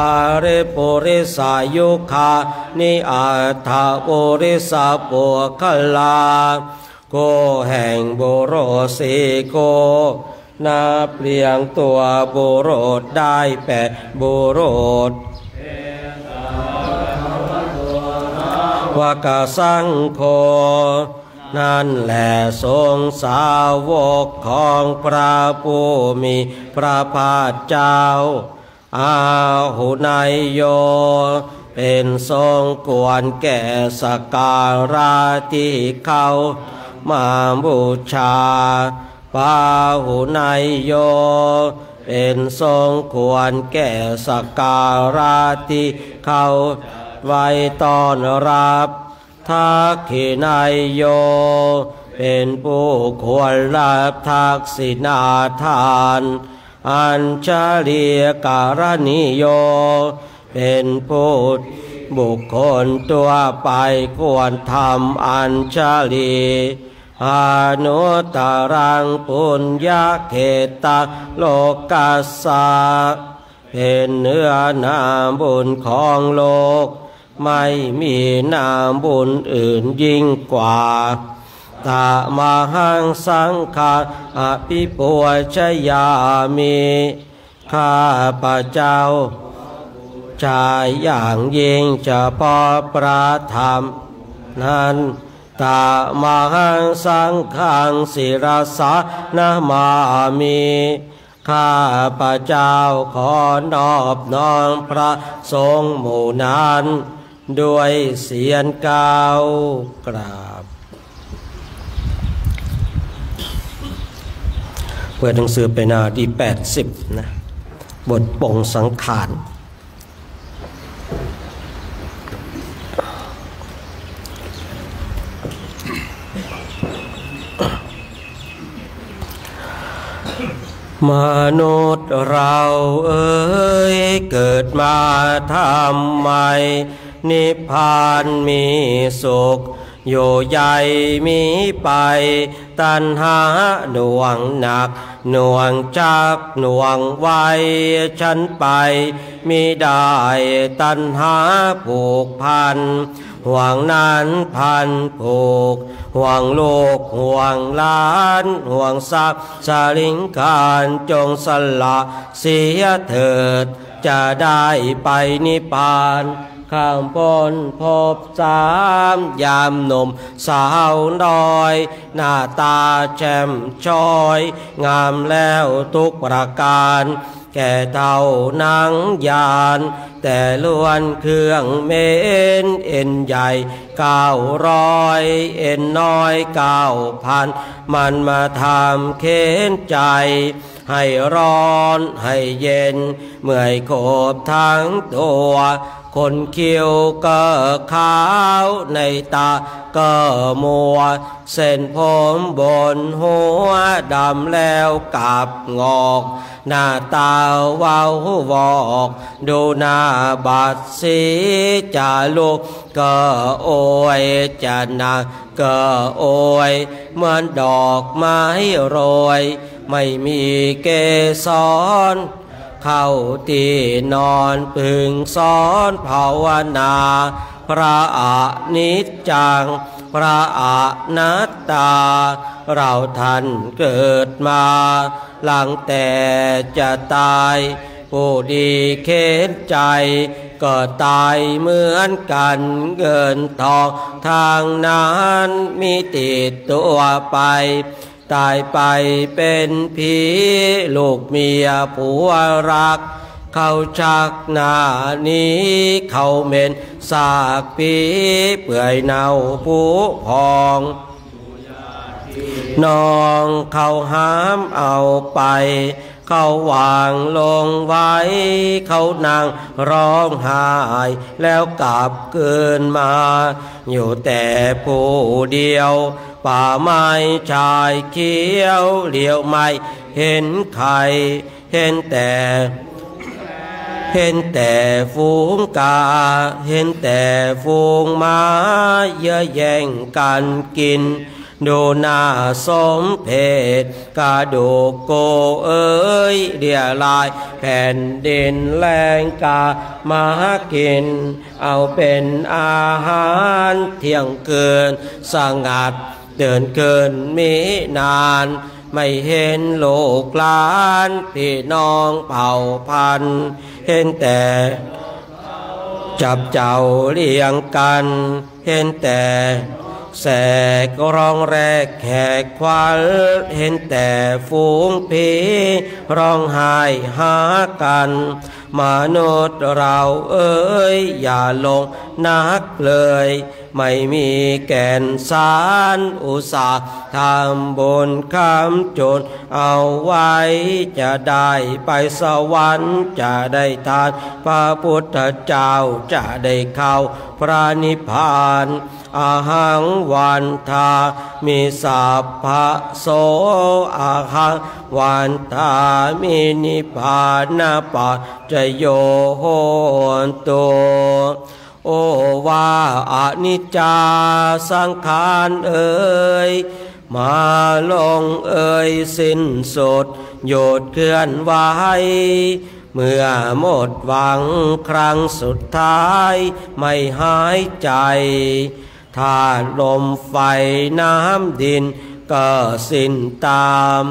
ริปุริสายุคานิอัตถปุริสาปุคลาโกแห่งบุรุษสีโกนับเรียงตัวบุรุษได้8บุรุษ วกสังโฆนั่นแหละทรงสาวกของพระผู้มีพระภาคเจ้าอาหุนายโยเป็นทรงควรแก่สักการะที่เขามาบูชาพาหุนายโยเป็นทรงควรแก่สักการะที่เขาไว้ต้อนรับทักขินายโยเป็นผู้ควรรับทักษิณาทานอัญชลีการณิโยเป็นผู้บุคคลตัวไปควรทำอัญชลีอนุตรังปุญญาเขตโลกัสสะเป็นเนื้อนาบุญของโลกไม่มีนาบุญอื่นยิ่งกว่าตามหังสังฆาอภิปูชยามิข้าพระเจ้าชายอย่างยิ่งเฉพาะพระธรรมนั้นตามหังสังฆังศิรสานะมามิข้าพระเจ้าขอนอบน้อมพระสงฆ์หมู่นั้นด้วยเสียงกล่าวกราบเปิดหนังสือไปหน้าที่80นะบทปงสังขารมนุษย์เราเอ๋ยเกิดมาทำไมนิพพานมีสุขอยู่ใหญ่มีไปตัณหาหน่วงหนักหน่วงจักหน่วงไว้ฉันไปมิได้ตัณหาผูกพันห่วงนั้นพันผูกห่วงลูกห่วงหลานห่วงทรัพย์สลิงคารจงสละเสียเถิดจะได้ไปนิพพานข้างบนพบสามยามหนุ่มสาวน้อยหน้าตาแจ่มช้อยงามแล้วทุกประการแก่เท่านังยานแต่ล้วนเครื่องเม้นเอ็นใหญ่900เอ็นน้อย9,000มันมาทำเค้นใจให้ร้อนให้เย็นเมื่อยโคบทั้งตัวคนคิ้วก็ขาวในตาก็มัวเส้นผมบนหัวดำแล้วกับงอกหน้าตาเว้าวอกดูหน้าบาดสีจะลุกก็โอยจะหนักก็โอยเหมือนดอกไม้โรยไม่มีเกสรเข้าที่นอนพึงสอนภาวนาพระอนิจจังพระอนัตตาเราท่านเกิดมาหลังแต่จะตายผู้ดีเข็นใจก็ตายเหมือนกันเงินทองทางนั้นมีติดตัวไปตายไปเป็นผีลูกเมียผัวรักเขาชักหน้านี้เขาเหม็นซากผีเปื่อยเน่าผุพองน้องเขาห้ามเอาไปเขาวางลงไว้เขานั่งร้องไห้แล้วกลับคืนมาอยู่แต่ผู้เดียวป่าไม้ชายเขียวเหลียวไม่เห็นใครเห็นแต่ฝูงกาเห็นแต่ฝูงม้าเยอะแย่งกันกินดูหน้าสมเพชกระดูกโกเอ้ยเดียลายแผ่นดินแรงกามากินเอาเป็นอาหารเที่ยงคืนสงัดเดินเกินมีนานไม่เห็นลูกหลานพี่น้องเผ่าพันธุ์เห็นแต่ จับเจ้าเลี้ยงกันเห็นแต่แสกร้องแรกแขกควายเห็นแต่ฝูงผีร้องไห้หากันมนุษย์เราเอ้ยอย่าลงนักเลยไม่มีแก่นสารอุตสาห์ทำบุญคำจุนเอาไว้จะได้ไปสวรรค์จะได้ทานพระพุทธเจ้าจะได้เข้าพระนิพพานอาหังวันทามิสัพพะโสอาหังวันทามินิพพานปัจจโยโหนตุโอว่าอนิจจาสังขารเอ่ยมาลงเอ่ยสิ้นสุดหยุดเคลื่อนไหวเมื่อหมดหวังครั้งสุดท้ายไม่หายใจธาตุลมไฟน้ำดินก็สิ้นตาม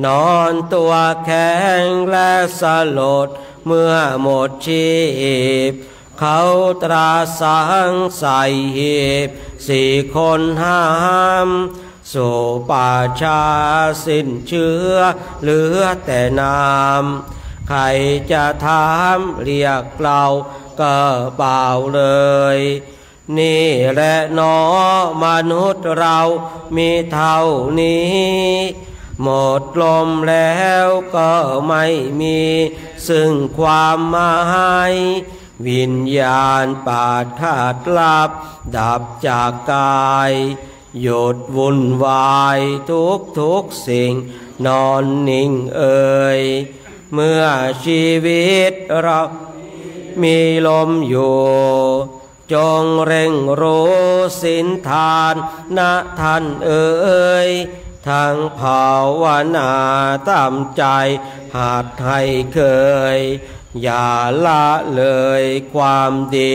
นอนตัวแข็งและสลดเมื่อหมดชีพเขาตราสังใส่หีบ4 คนห้ามสู่ป่าชาสิ้นเชื้อเหลือแต่น้ำใครจะถามเรียกเราก็เปล่าเลยนี่แหละหนอมนุษย์เรามีเท่านี้หมดลมแล้วก็ไม่มีซึ่งความหมายวิญญาณปาดขาดลับดับจากกายหยุดวุ่นวายทุกสิ่งนอนนิ่งเอ่ยเมื่อชีวิตเรามีลมอยู่จงเร่งรู้สินทานนะท่านเอ่ยทั้งภาวนาตามใจหาดให้เคยอย่าละเลยความดี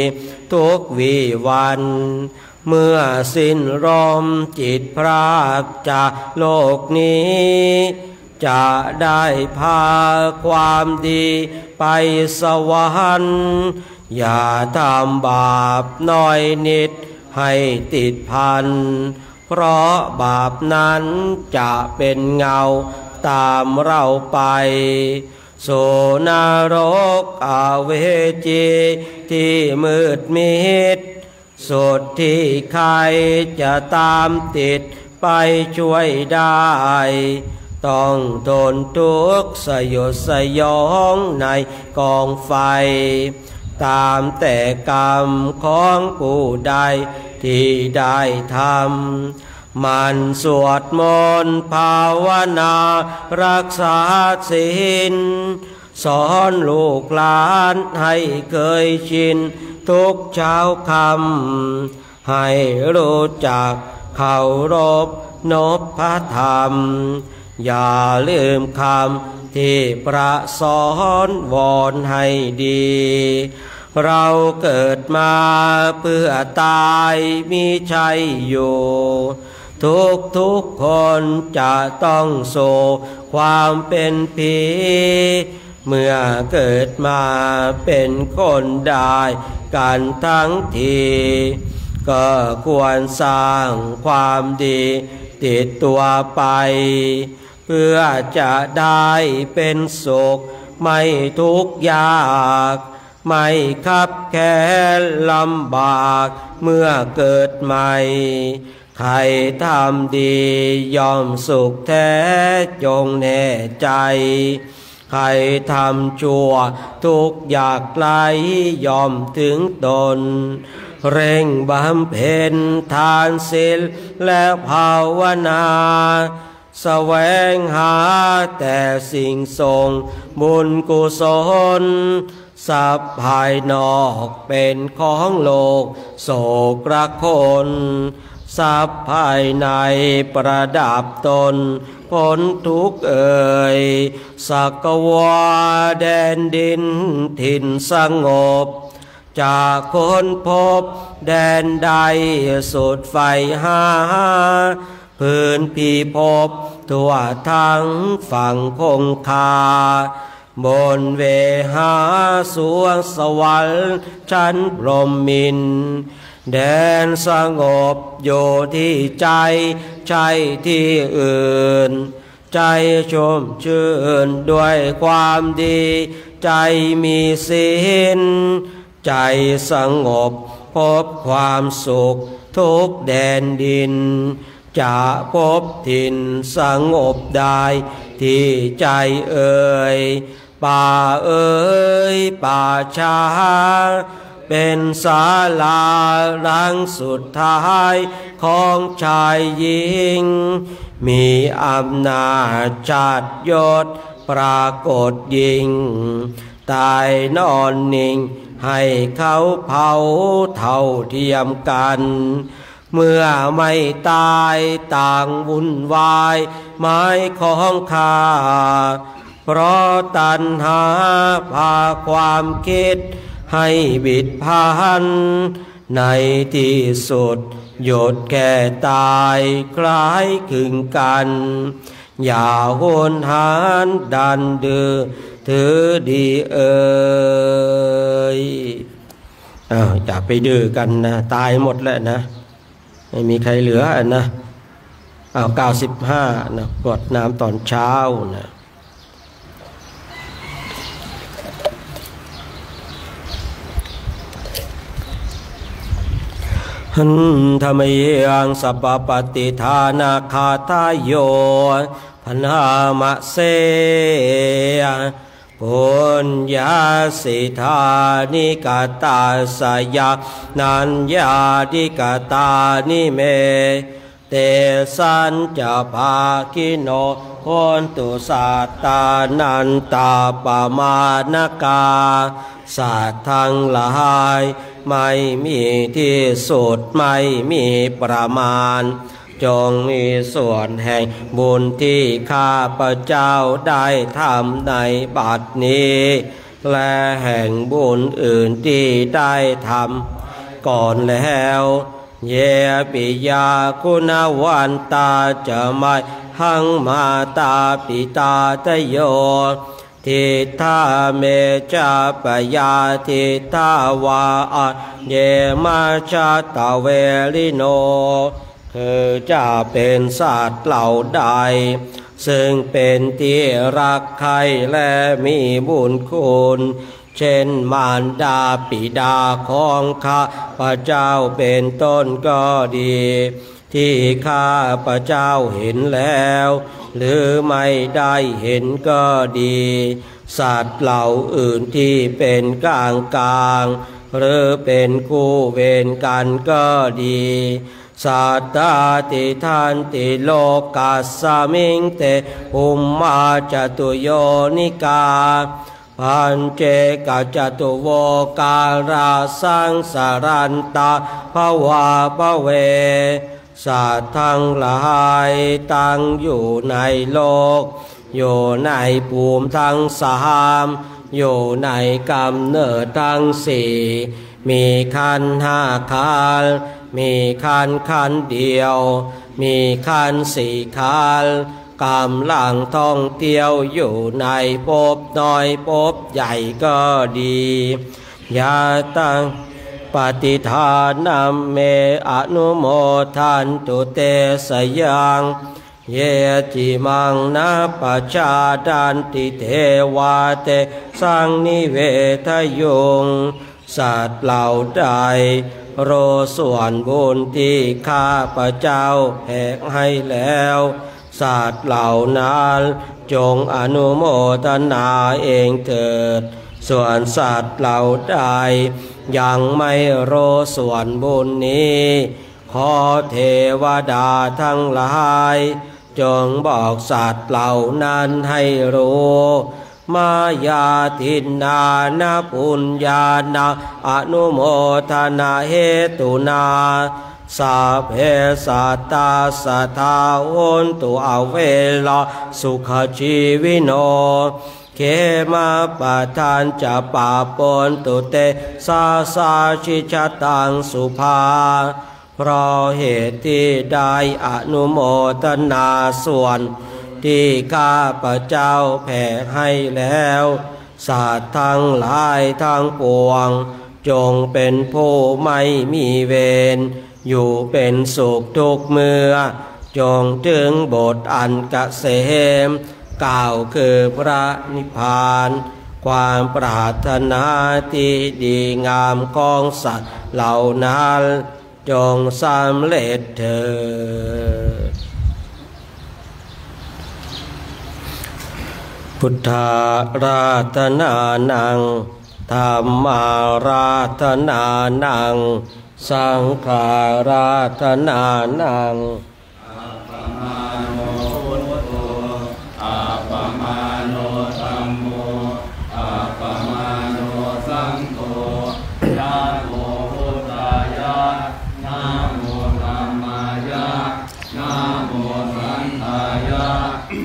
ทุกวีวันเมื่อสิ้นลมจิตพรากจากโลกนี้จะได้พาความดีไปสวรรค์อย่าทำบาปน้อยนิดให้ติดพันเพราะบาปนั้นจะเป็นเงาตามเราไปสู่นรกอเวจีที่มืดมิดสุดที่ใครจะตามติดไปช่วยได้ต้องทนทุกข์สยดสยองในกองไฟตามแต่กรรมของผู้ใดที่ได้ทำมันสวดมนต์ภาวนารักษาศีลสอนลูกหลานให้เคยชินทุกเช้าคำให้รู้จักเคารพนพธรรมอย่าลืมคำที่พระสอนวอนให้ดีเราเกิดมาเพื่อตายมิใช่อยู่ทุกคนจะต้องโศกความเป็นผีเมื่อเกิดมาเป็นคนได้กันทั้งทีก็ควรสร้างความดีติดตัวไปเพื่อจะได้เป็นสุขไม่ทุกข์ยากไม่คับแค้นลำบากเมื่อเกิดใหม่ใครทำดีย่อมสุขแท้จงแน่ใจใครทำชั่วทุกข์ยากไร้ย่อมถึงตนเร่งบำเพ็ญทานศีลและภาวนาแสวงหาแต่สิ่งทรงบุญกุศลทรัพย์ภายนอกเป็นของโลกโศกรักคนทรัพย์ภายในประดับตนพ้นทุกข์เอ่ยสักวาแดนดินถิ่นสงบจากคนพบแดนใดสุดไฟหาพื้นพิภพทั่วทั้งฝั่งคงคา บนเวหาสวงสวรรค์ชั้นพรหมินทร์แดนสงบอยู่ที่ใจใช่ที่อื่นใจชุ่มชื่นด้วยความดีใจมีศีลใจสงบพบความสุขทุกแดนดินจะพบถิ่นสงบได้ที่ใจเอ่ยป่าเอ่ยป่าช้าเป็นศาลาหลังสุดท้ายของชายหญิงมีอำนาจชาติยศปรากฏยิ่งตายนอนนิ่งให้เขาเผาเท่าเทียมกันเมื่อไม่ตายต่างวุ่นวายหมายของข้าเพราะตัณหาพาความคิดให้บิดพันในที่สุดหยุดแก่ตายคล้ายคลึงกันอย่าโหนหานดันดื้อถือดีเอ่ยอย่าไปดื้อกันนะตายหมดแล้วนะไม่มีใครเหลือนะ95นะกรดน้ำตอนเช้านะหันธรรมยังสัพปฏิทานาคาทายโยพันหามะเสปุญญาสิทานิกาตาสยานัญญาดิกาตานิเมเตสัญจะภาคิโนโหนตุสัตตานันตาปมานกาสัตว์ทั้งหลายไม่มีที่สุดไม่มีประมาณจงมีส่วนแห่งบุญที่ข้าพเจ้าได้ทำในบัดนี้และแห่งบุญอื่นที่ได้ทำก่อนแล้วเยปิยาคุณวันตาจะไม่หังมาตาปิตาตโยทิฏฐาเมจาปยาทิฏฐาวาเยมาชาตาเวลิโนคือจะเป็นสัตว์เหล่าใดซึ่งเป็นที่รักใคร่และมีบุญคุณเช่นมารดาปิดาของข้าพระเจ้าเป็นต้นก็ดีที่ข้าพระเจ้าเห็นแล้วหรือไม่ได้เห็นก็ดีสัตว์เหล่าอื่นที่เป็นกลางหรือเป็นคู่เวรกันก็ดีสัตตาติทันติโลกัสสมิงเตอุมมาจตุโยนิกาพันเจกจตุโวการาสังสารันตาภวาภเวสัตว์ทั้งหลายตั้งอยู่ในโลกอยู่ในภูมิทั้งสามอยู่ในกำเนิดทั้งสี่มีขันธ์ห้าขันธ์มีขันธ์เดียวมีขันธ์สี่ขันธ์กำลังท่องเที่ยวอยู่ในภพน้อยภพใหญ่ก็ดียาตังปฏิทานัมเมอนุโมทันตุเตสยังเยจิมังนาปชาดันติเทวาเตสังนิเวทยุงสัตว์เหล่าใดโรส่วนบุญที่ข้าพระเจ้าแห่งให้แล้วสัตว์เหล่านั้นจงอนุโมทนาเองเถิดส่วนสัตว์เหล่าใดยังไม่โรส่วนบุญนี้ขอเทวดาทั้งหลายจงบอกสัตว์เหล่านั้นให้รู้มายาทินนานาปุญญานาอนุโมทนาเหตุนาสัพเพสัตตาสัทธาโหนตุอเวลาสุขชีวิโนเขมาปะทานจะปาปนตุเตสาสาชิชตังสุภาเพราะเหตุที่ได้อนุโมทนาส่วน ที่ข้าพเจ้าแผ่ให้แล้วสัตว์ทั้งหลายทั้งปวงจงเป็นผู้ไม่มีเวรอยู่เป็นสุขทุกเมื่อจงถึงบทอันเกษมกล่าวคือพระนิพพานความปรารถนาที่ดีงามของสัตว์เหล่านั้นจงสำเร็จเถิดพุทธาราธนานังธัมมาราธนานังสังฆาราธนานังอัปปมาโนพุทโธอัปปมาโนธัมโมอัปปมาโนสังโฆนะโมพุทธายะนะโมธัมมายะนะโมสังฆายะ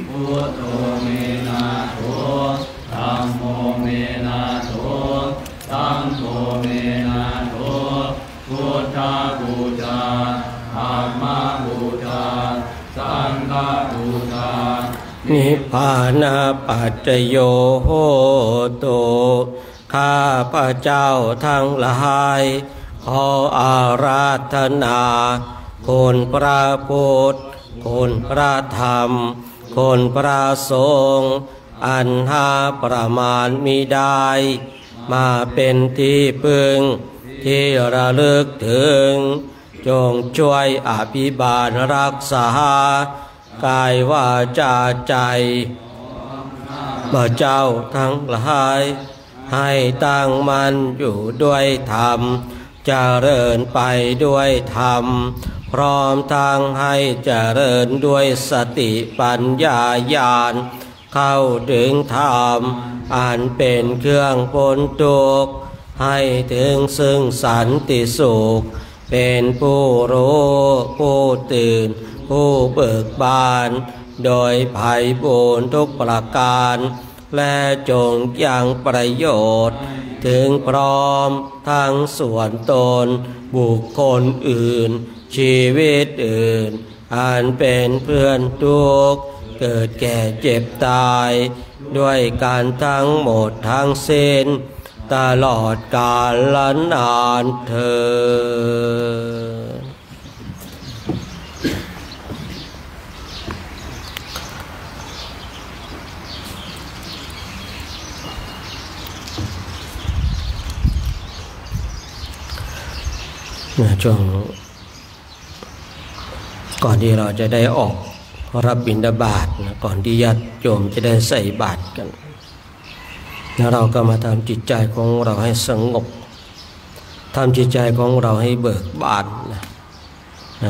พุทโธเมนะโธธัมโมเมนะโธสังโฆเมนะโธพุทธบูชาธัมมบูชาสังฆบูชานิพพานาปัจจโยโหตุข้าพระเจ้าทั้งหลายขออาราธนาคุณพระพุทธคุณพระธรรมคุณพระสงฆ์อันหาประมาณมิได้มาเป็นที่พึ่งที่ระลึกถึงจงช่วยอภิบาลรักษากายวาจาใจข้าเจ้าทั้งหลายให้ตั้งมั่นอยู่ด้วยธรรมเจริญไปด้วยธรรมพร้อมทั้งให้เจริญด้วยสติปัญญาญาณเข้าถึงธรรมอันเป็นเครื่องพ้นทุกข์ให้ถึงซึ่งสันติสุขเป็นผู้รู้ผู้ตื่นผู้เบิกบานโดยไผ่บูรณ์ทุกประการและจงยังประโยชน์ถึงพร้อมทั้งส่วนตนบุคคลอื่นชีวิตอื่นอันเป็นเพื่อนทุกข์เกิดแก่เจ็บตายด้วยการทั้งหมดทั้งสิ้นตลอดกาลนานเถิดช่วงก่อนที่เราจะได้ออกรับบิณฑบาตก่อนที่ญาติโยมจะได้ใส่บาตรกันแล้วเราก็มาทำจิตใจของเราให้สงบทำจิตใจของเราให้เบิกบาน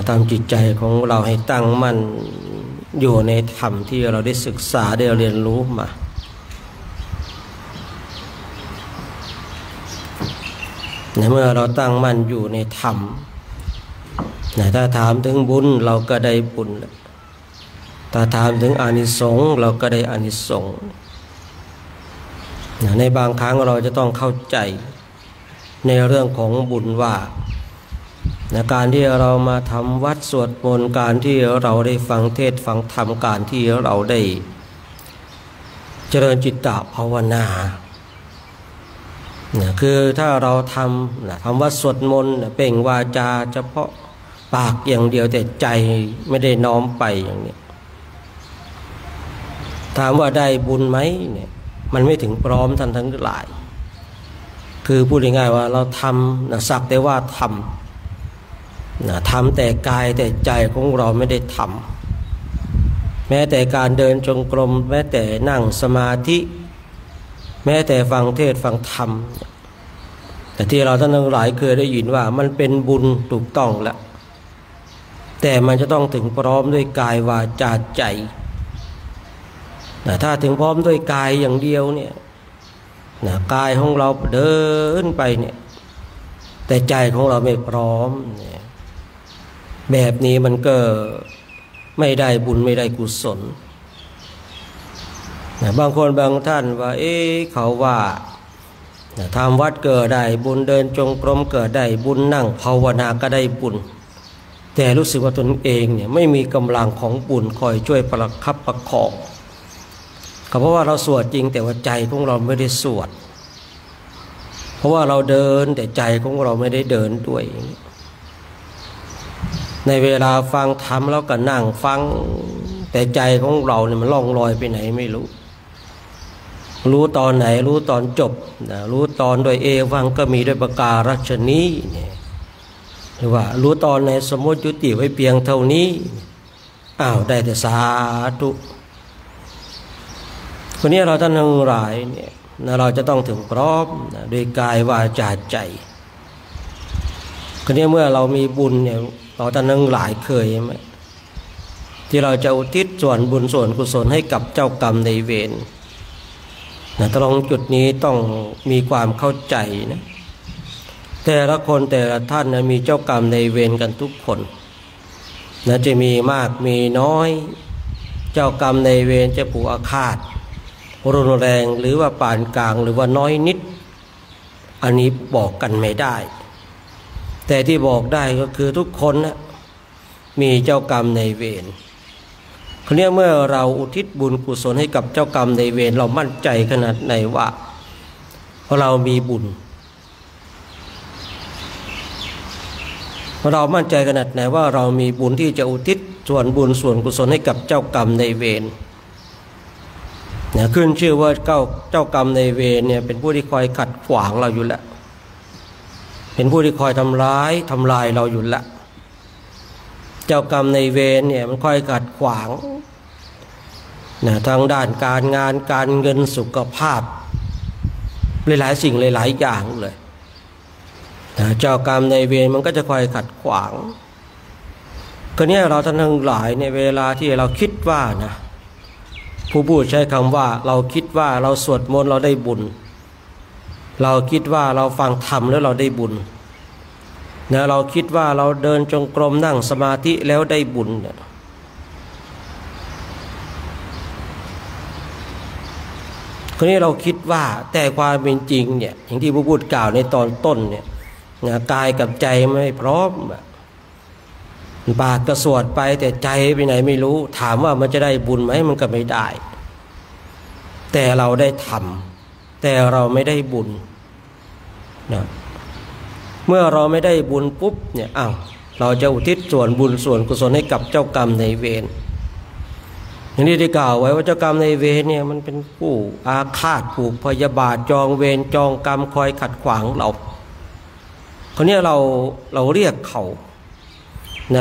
ทำจิตใจของเราให้ตั้งมั่นอยู่ในธรรมที่เราได้ศึกษาได้เรียนรู้มาเมื่อเราตั้งมั่นอยู่ในธรรมถ้าถามถึงบุญเราก็ได้บุญถ้าถามถึงอานิสงส์เราก็ได้อานิสงส์ในบางครั้งเราจะต้องเข้าใจในเรื่องของบุญว่าการที่เรามาทำวัดสวดมนต์การที่เราได้ฟังเทศน์ฟังธรรมการที่เราได้เจริญจิตตภาวนาคือถ้าเราทำวัดสวดมนต์เปล่งวาจาเฉพาะปากอย่างเดียวแต่ใจไม่ได้น้อมไปอย่างนี้ถามว่าได้บุญไหมเนี่ยมันไม่ถึงพร้อมท่านทั้งหลายคือพูดง่ายๆว่าเราทำสักแต่ว่าทำแต่กายแต่ใจของเราไม่ได้ทำแม้แต่การเดินจงกรมแม้แต่นั่งสมาธิแม้แต่ฟังเทศน์ฟังธรรมแต่ที่เราท่านทั้งหลายเคยได้ยินว่ามันเป็นบุญถูกต้องแล้วแต่มันจะต้องถึงพร้อมด้วยกายวาจาใจถ้าถึงพร้อมด้วยกายอย่างเดียวเนี่ยกายของเราเดินไปเนี่ยแต่ใจของเราไม่พร้อมเนี่ยแบบนี้มันก็ไม่ได้บุญไม่ได้กุศลบางคนบางท่านว่าเขาว่าทำวัดเกิดได้บุญเดินจงกรมเกิดได้บุญนั่งภาวนาก็ได้บุญ แต่รู้สึกว่าตนเองเนี่ยไม่มีกำลังของบุญคอยช่วยประคับประคองก็เพราะว่าเราสวดจริงแต่ว่าใจของเราไม่ได้สวดเพราะว่าเราเดินแต่ใจของเราไม่ได้เดินด้วยในเวลาฟังธรรมแล้วก็นั่งฟังแต่ใจของเราเนี่ยมันล่องลอยไปไหนไม่รู้ตอนไหนรู้ตอนจบรู้ตอนโดยเอวังก็มีด้วยประการฉนี้เนี่ยหรือว่ารู้ตอนในสมมติยุติไว้เพียงเท่านี้ได้แต่สาธุคนนี้เราท่านทั้งหลายเนี่ยเราจะต้องถึงพร้อมโดยกายวาจาใจคนนี้เมื่อเรามีบุญเนี่ยเราท่านทั้งหลายเคยไหมที่เราจะอุทิศส่วนบุญส่วนกุศลให้กับเจ้ากรรมในเวรตรงจุดนี้ต้องมีความเข้าใจนะแต่ละคนแต่ละท่านมีเจ้ากรรมในเวรกันทุกคนจะมีมากมีน้อยเจ้ากรรมในเวรจะผูกอาฆาตรุนแรงหรือว่าปานกลางหรือว่าน้อยนิดอันนี้บอกกันไม่ได้แต่ที่บอกได้ก็คือทุกคนนะมีเจ้ากรรมในเวรคนนี้เมื่อเราอุทิศบุญกุศลให้กับเจ้ากรรมในเวรเรามั่นใจขนาดไหนว่าเรามีบุญเรามั่นใจขนาดไหนว่าเรามีบุญที่จะอุทิศส่วนบุญส่วนกุศลให้กับเจ้ากรรมในเวรขึ้นชื่อว่าเจ้ากรรมในเวรเนี่ยเป็นผู้ที่คอยขัดขวางเราอยู่แล้วเป็นผู้ที่คอยทำลายเราอยู่แล้วเจ้ากรรมในเวรเนี่ยมันคอยขัดขวางทางด้านการงานการเงินสุขภาพหลายๆสิ่งหลายๆอย่างเลยเจ้ากรรมในเวรมันก็จะคอยขัดขวางก็เนี่ยเราท่านทั้งหลายในเวลาที่เราคิดว่านะผู้พูดใช้คำว่าเราคิดว่าเราสวดมนต์เราได้บุญเราคิดว่าเราฟังธรรมแล้วเราได้บุญเราคิดว่าเราเดินจงกรมนั่งสมาธิแล้วได้บุญคนนี้เราคิดว่าแต่ความเป็นจริงเนี่ยอย่างที่ผู้พูดกล่าวในตอนต้นเนี่ยกายกับใจไม่พร้อมปากก็สวดไปแต่ใจไปไหนไม่รู้ถามว่ามันจะได้บุญไหมมันก็ไม่ได้แต่เราได้ทำแต่เราไม่ได้บุญนะเมื่อเราไม่ได้บุญปุ๊บเนี่ยเราจะอุทิศส่วนบุญส่วนกุศลให้กับเจ้ากรรมในเวรอย่างที่ได้กล่าวไว้ว่าเจ้ากรรมในเวรเนี่ยมันเป็นผู้อาฆาตผูกพยาบาทจองเวรจองกรรมคอยขัดขวางเราคนนี้เราเรียกเขา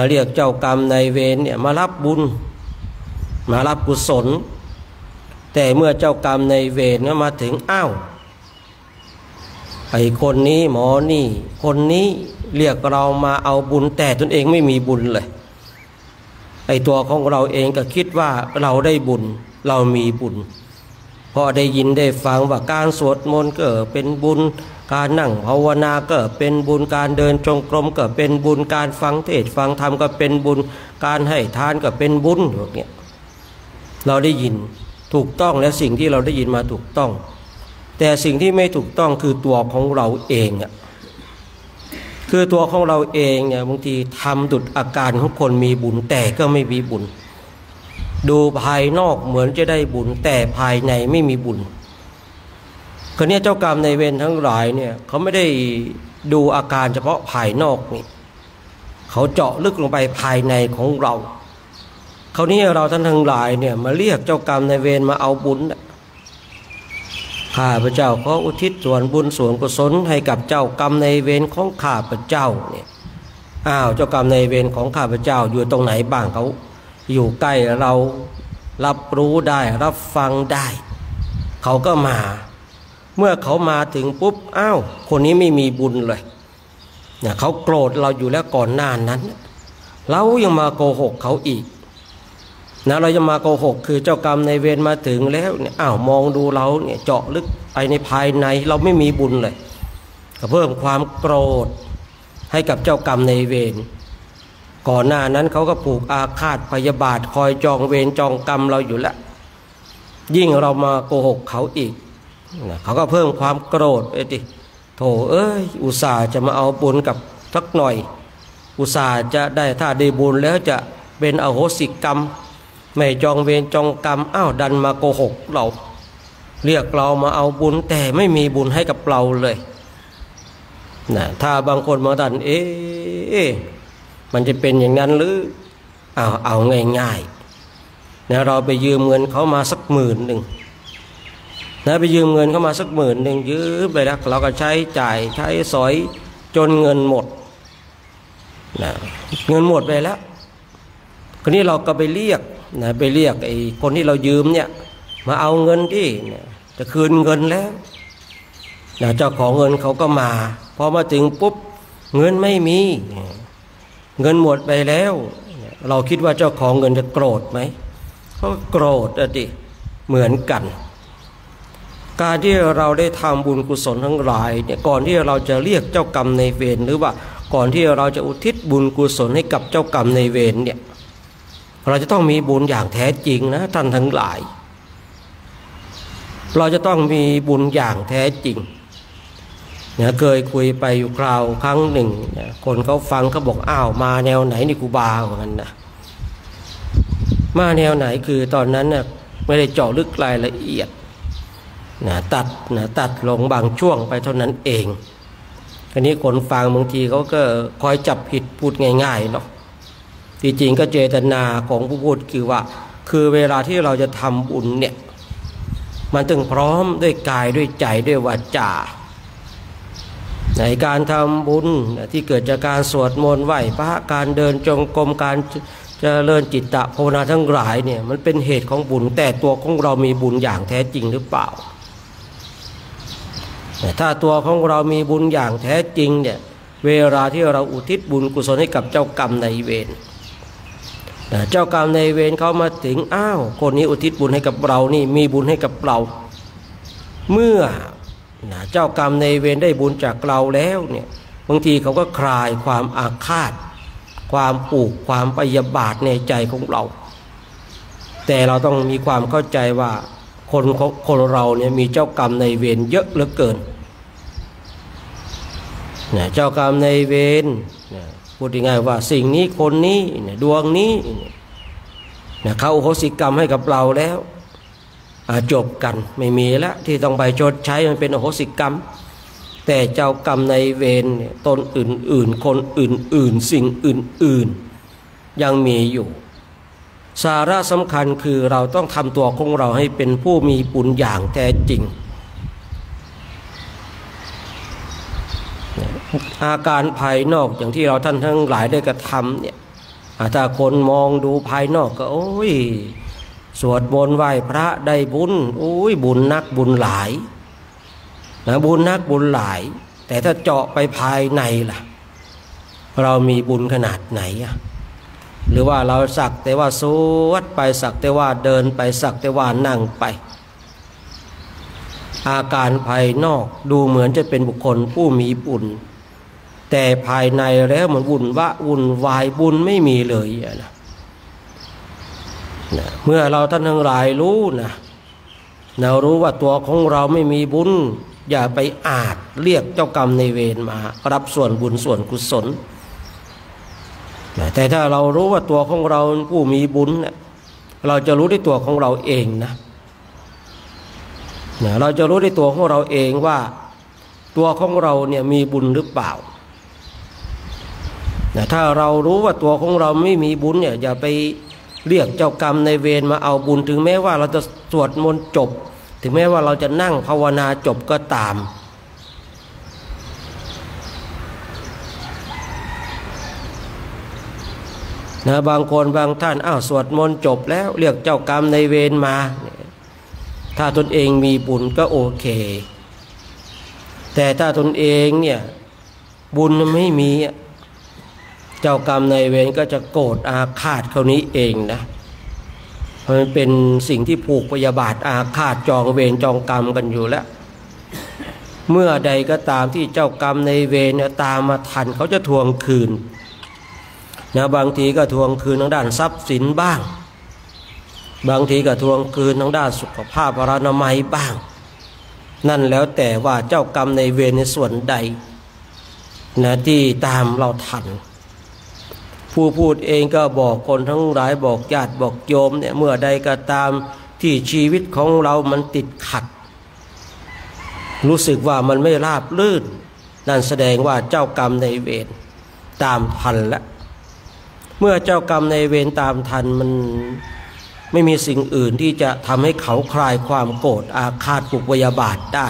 เรียกเจ้ากรรมในเวรเนี่ยมารับบุญมารับกุศลแต่เมื่อเจ้ากรรมในเวรมาถึงไอ้คนนี้หมอนี่คนนี้เรียกเรามาเอาบุญแต่ตนเองไม่มีบุญเลยไอ้ตัวของเราเองก็คิดว่าเราได้บุญเรามีบุญพอได้ยินได้ฟังว่าการสวดมนต์ก็เป็นบุญการนั่งภาวนาก็เป็นบุญการเดินจงกรมก็เป็นบุญการฟังเทศฟังธรรมก็เป็นบุญการให้ทานก็เป็นบุญอย่างเงี้ยเราได้ยินถูกต้องและสิ่งที่เราได้ยินมาถูกต้องแต่สิ่งที่ไม่ถูกต้องคือตัวของเราเองคือตัวของเราเองเนี่ยบางทีทำดุจอาการของคนมีบุญแต่ก็ไม่มีบุญดูภายนอกเหมือนจะได้บุญแต่ภายในไม่มีบุญคนนี้เจ้ากรรมในเวรทั้งหลายเนี่ยเขาไม่ได้ดูอาการเฉพาะภายนอกนี่เขาเจาะลึกลงไปภายในของเราคราวนี้เราท่านทั้งหลายเนี่ยมาเรียกเจ้ากรรมในเวรมาเอาบุญข้าพเจ้าขออุทิศส่วนบุญส่วนกุศลให้กับเจ้ากรรมในเวรของข้าพเจ้าเนี่ยเจ้ากรรมในเวรของข้าพเจ้าอยู่ตรงไหนบ้างเขาอยู่ใกล้เรารับรู้ได้รับฟังได้เขาก็มาเมื่อเขามาถึงปุ๊บคนนี้ไม่มีบุญเลยเขาโกรธเราอยู่แล้วก่อนหน้านั้นเรายังมาโกหกเขาอีกเราจะมาโกหกคือเจ้ากรรมในเวรมาถึงแล้วเนี่ยมองดูเราเนี่ยเจาะลึกไปในภายในเราไม่มีบุญเลยก็เพิ่มความโกรธให้กับเจ้ากรรมในเวรก่อนหน้านั้นเขาก็ผูกอาฆาตพยาบาทคอยจองเวรจองกรรมเราอยู่แล้วยิ่งเรามาโกหกเขาอีกเขาก็เพิ่มความโกรธไปดิโถอุตส่าห์จะมาเอาบุญกับสักหน่อย อุตส่าห์จะได้ถ้าได้บุญแล้วจะเป็นอโหสิกรรมไม่จองเวรจองกรรมอ้าวดันมาโกหกเราเรียกเรามาเอาบุญแต่ไม่มีบุญให้กับเราเลยนะถ้าบางคนมาดันมันจะเป็นอย่างนั้นหรือเอาง่ายๆนะเราไปยืมเงินเขามาสัก10,000นะไปยืมเงินเขามาสัก10,000ยืมไปแล้วเราก็ใช้จ่ายใช้สอยจนเงินหมดนะเงินหมดไปแล้วคราวนี้เราก็ไปเรียกนะไปเรียกไอ้คนที่เรายืมเนี่ยมาเอาเงินที่จะคืนเงินแล้วนะเจ้าของเงินเขาก็มาพอมาถึงปุ๊บเงินไม่มีเงินหมดไปแล้วเราคิดว่าเจ้าของเงินจะโกรธไหมเขาโกรธดิเหมือนกันการที่เราได้ทำบุญกุศลทั้งหลายเนี่ยก่อนที่เราจะเรียกเจ้ากรรมในเวรหรือว่าก่อนที่เราจะอุทิศบุญกุศลให้กับเจ้ากรรมในเวรเนี่ยเราจะต้องมีบุญอย่างแท้จริงนะท่านทั้งหลายเราจะต้องมีบุญอย่างแท้จริงเนี่ยเคยคุยไปอยู่คราวครั้งหนึ่งเนี่ยคนเขาฟังเขาบอกอ้าวมาแนวไหนนี่กูบาเหมือนกันนะมาแนวไหนคือตอนนั้นเนี่ยไม่ได้เจาะลึกรายละเอียดตัดลงบางช่วงไปเท่านั้นเองทีนี้คนฟังบางทีเขาก็คอยจับผิดพูดง่ายๆเนาะที่จริงก็เจตนาของผู้พูดคือว่าคือเวลาที่เราจะทำบุญเนี่ยมันต้องพร้อมด้วยกายด้วยใจด้วยวาจาในการทำบุญที่เกิดจากการสวดมนต์ไหว้พระการเดินจงกรมการเจริญจิตตภาวนาทั้งหลายเนี่ยมันเป็นเหตุของบุญแต่ตัวของเรามีบุญอย่างแท้จริงหรือเปล่าถ้าตัวของเรามีบุญอย่างแท้จริงเนี่ยเวลาที่เราอุทิศบุญกุศลให้กับเจ้ากรรมนายเวรเจ้ากรรมนายเวรเขามาถึงอ้าวคนนี้อุทิศบุญให้กับเรานี่มีบุญให้กับเราเมื่อเจ้ากรรมนายเวรได้บุญจากเราแล้วเนี่ยบางทีเขาก็คลายความอาฆาตความผูกความพยาบาทในใจของเราแต่เราต้องมีความเข้าใจว่าคนเราเนี่ยมีเจ้ากรรมนายเวรเยอะเหลือเกินเจ้ากรรมนายเวรพูดง่ายๆว่าสิ่งนี้คนนี้ดวงนี้เขาอโหสิกรรมให้กับเราแล้วจบกันไม่มีแล้วที่ต้องไปชดใช้มันเป็นอโหสิกรรมแต่เจ้ากรรมนายเวรตนอื่นๆคนอื่นๆสิ่งอื่นๆยังมีอยู่สาระสำคัญคือเราต้องทำตัวของเราให้เป็นผู้มีบุญอย่างแท้จริงอาการภายนอกอย่างที่เราท่านทั้งหลายได้กระทำเนี่ยถ้าคนมองดูภายนอกก็โอ้ยสวดมนต์ไหว้พระได้บุญโอ้ยบุญนักบุญหลายบุญนักบุญหลายแต่ถ้าเจาะไปภายในล่ะเรามีบุญขนาดไหนหรือว่าเราสักแต่ว่าสวดไปสักแต่ว่าเดินไปสักแต่ว่านั่งไปอาการภายนอกดูเหมือนจะเป็นบุคคลผู้มีบุญแต่ภายในแล้วมันวุ่นวายบุญไม่มีเลยนะเมื่อเราท่านทั้งหลายรู้เรารู้ว่าตัวของเราไม่มีบุญอย่าไปอาจเรียกเจ้ากรรมนายเวรมารับส่วนบุญส่วนกุศลแต่ถ้าเรารู้ว่าตัวของเราผู้มีบุญเราจะรู้ด้วยตัวของเราเองเราจะรู้ด้วยตัวของเราเองว่าตัวของเราเนี่ยมีบุญหรือเปล่าถ้าเรารู้ว่าตัวของเราไม่มีบุญเนี่ยอย่าไปเรียกเจ้ากรรมนายเวรมาเอาบุญถึงแม้ว่าเราจะสวดมนต์จบถึงแม้ว่าเราจะนั่งภาวนาจบก็ตามบางคนบางท่านสวดมนต์จบแล้วเรียกเจ้ากรรมนายเวรมาถ้าตนเองมีบุญก็โอเคแต่ถ้าตนเองเนี่ยบุญไม่มีเจ้ากรรมนายเวรก็จะโกรธอาฆาตเขานี้เองนะมันเป็นสิ่งที่ผูกพยาบาทอาฆาตจองเวรจองกรรมกันอยู่แล้วเมื่อใดก็ตามที่เจ้ากรรมนายเวรเนี่ยตามมาทันเขาจะทวงคืนบางทีก็ทวงคืนทางด้านทรัพย์สินบ้างบางทีก็ทวงคืนทางด้านสุขภาพอนามัยบ้างนั่นแล้วแต่ว่าเจ้ากรรมนายเวรในส่วนใดที่ตามเราทัน ผู้พูดเองก็บอกคนทั้งหลายบอกญาติบอกโยมเนี่ยเมื่อใดก็ตามที่ชีวิตของเรามันติดขัดรู้สึกว่ามันไม่ราบรื่นนั่นแสดงว่าเจ้ากรรมในเวรตามทันแล้วเมื่อเจ้ากรรมในเวรตามทันมันไม่มีสิ่งอื่นที่จะทำให้เขาคลายความโกรธอาฆาตผูกพยาบาทได้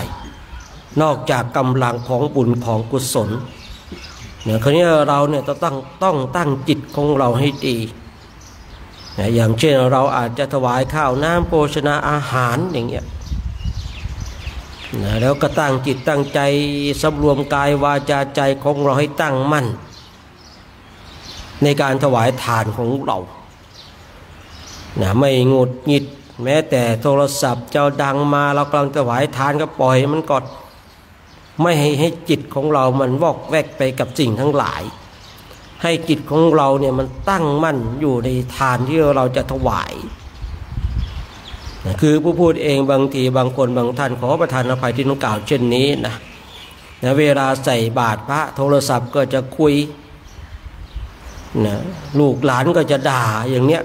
นอกจากกำลังของบุญของกุศลเนี่ยคราวนี้เราเนี่ยต้องตั้งจิตของเราให้ดีอย่างเช่นเราอาจจะถวายข้าวน้ำโภชนาอาหารอย่างเงี้ยแล้วก็ตั้งจิตตั้งใจสำรวมกายวาจาใจของเราให้ตั้งมั่นในการถวายทานของเราไม่หงุดหงิดแม้แต่โทรศัพท์เจ้าดังมาเรากำลังถวายทานก็ปล่อยมันก่อนไม่ให้จิตของเรามันวอกแวกไปกับสิ่งทั้งหลายให้จิตของเราเนี่ยมันตั้งมั่นอยู่ในทานที่เราจะถวายคือผู้พูดเองบางทีบางคนบางท่านขอประทานอภัยที่ต้องกล่าวเช่นนี้นะเวลาใส่บาตรพระโทรศัพท์ก็จะคุยนะลูกหลานก็จะด่าอย่างเนี้ย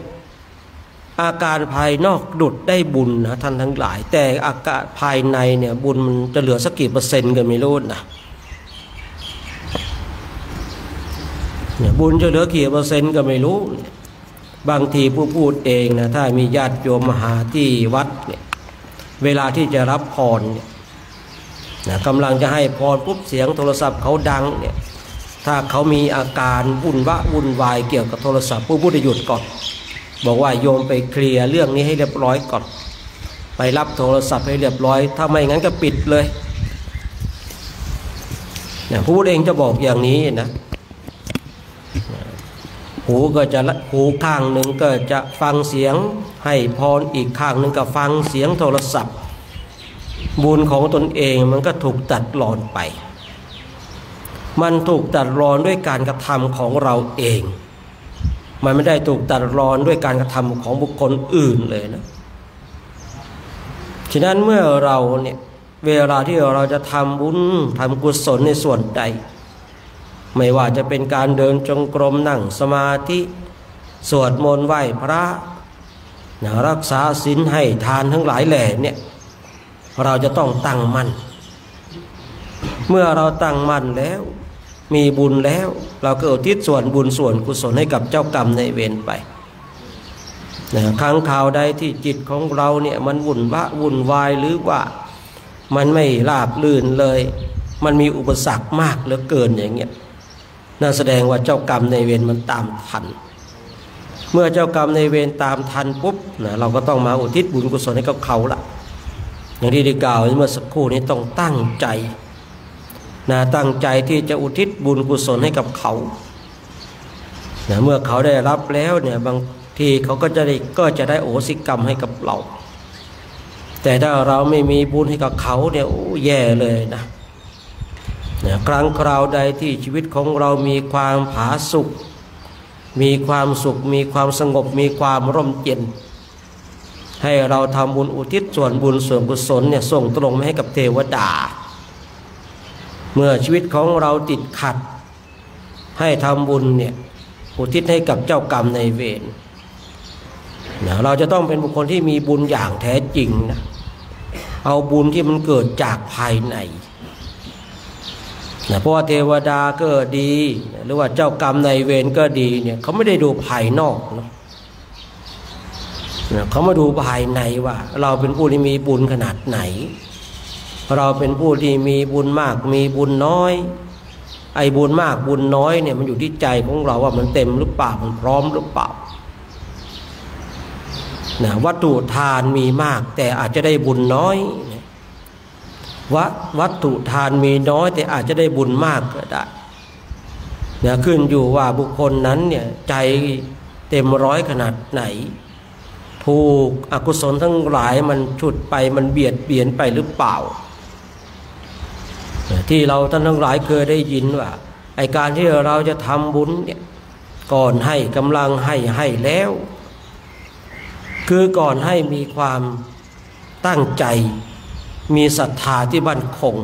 อาการภายนอกดุดได้บุญนะท่านทั้งหลายแต่อาการภายในเนี่ยบุญมันจะเหลือสักกี่เปอร์เซ็นต์ก็ไม่รู้นะเนี่ยบุญจะเหลือกี่เปอร์เซ็นต์ก็ไม่รู้บางทีผู้พูดเองนะถ้ามีญาติโยมมาหาที่วัดเนี่ยเวลาที่จะรับพรเนี่ยนะกำลังจะให้พรปุ๊บเสียงโทรศัพท์เขาดังเนี่ยถ้าเขามีอาการวุ่นวายเกี่ยวกับโทรศัพท์ผู้พูดจะหยุดก่อนบอกว่าโยมไปเคลียร์เรื่องนี้ให้เรียบร้อยก่อนไปรับโทรศัพท์ให้เรียบร้อยถ้าไม่งั้นก็ปิดเลยเนี่ยผู้พูดเองจะบอกอย่างนี้นะหูข้างหนึ่งก็จะฟังเสียงให้พรอีกข้างหนึ่งก็ฟังเสียงโทรศัพท์บุญของตนเองมันก็ถูกตัดรอนไปมันถูกตัดรอนด้วยการกระทำของเราเองมันไม่ได้ถูกตัดรอนด้วยการกระทำของบุคคลอื่นเลยนะฉะนั้นเมื่อเราเนี่ยเวลาที่เราจะทำบุญทำกุศลในส่วนใดไม่ว่าจะเป็นการเดินจงกรมนั่งสมาธิสวดมนต์ไหว้พระรักษาศีลให้ทานทั้งหลายแหล่เนี่ยเราจะต้องตั้งมั่นเมื่อเราตั้งมั่นแล้วมีบุญแล้วเราก็อุทิศส่วนบุญส่วนกุศลให้กับเจ้ากรรมในเวรไปครั้งคราวใดที่จิตของเราเนี่ยมันวุ่นวายหรือว่ามันไม่ราบรื่นเลยมันมีอุปสรรคมากเหลือเกินอย่างเงี้ยนั่นแสดงว่าเจ้ากรรมในเวรมันตามทันเมื่อเจ้ากรรมในเวรตามทันปุ๊บเราก็ต้องมาอุทิศบุญกุศลให้กับเขาละอย่างที่ได้กล่าวเมื่อสักครู่นี้ต้องตั้งใจตั้งใจที่จะอุทิศบุญกุศลให้กับเขาเมื่อเขาได้รับแล้วเนี่ยบางทีเขาก็จะได้โอสิกรรมให้กับเราแต่ถ้าเราไม่มีบุญให้กับเขาเนี่ยโอ้แย่เลยนะครั้งคราวใดที่ชีวิตของเรามีความผาสุกมีความสุขมีความสงบมีความร่มเย็นให้เราทำบุญอุทิศส่วนบุญส่วนกุศลเนี่ยส่งตรงไปให้กับเทวดาเมื่อชีวิตของเราติดขัดให้ทำบุญเนี่ยอุทิศให้กับเจ้ากรรมในเวรเราจะต้องเป็นบุคคลที่มีบุญอย่างแท้จริงนะเอาบุญที่มันเกิดจากภายในเพราะว่าเทวดาก็ดีหรือว่าเจ้ากรรมในเวรก็ดีเนี่ยเขาไม่ได้ดูภายนอกนะเขามาดูภายในว่าเราเป็นผู้ที่มีบุญขนาดไหนเราเป็นผู้ที่มีบุญมากมีบุญน้อยไอ้บุญมากบุญน้อยเนี่ยมันอยู่ที่ใจของเราว่ามันเต็มหรือเปล่ามันพร้อมหรือเปล่าวัตถุทานมีมากแต่อาจจะได้บุญน้อยวัตถุทานมีน้อยแต่อาจจะได้บุญมากก็ได้ขึ้นอยู่ว่าบุคคลนั้นเนี่ยใจเต็มร้อยขนาดไหนถูกอกุศลทั้งหลายมันฉุดไปมันเบียดเบียนไปหรือเปล่าที่เราท่านทั้งหลายเคยได้ยินว่าไอ้การที่เราจะทำบุญเนี่ยก่อนให้กำลังให้แล้วคือก่อนให้มีความตั้งใจมีศรัทธาที่มั่นคง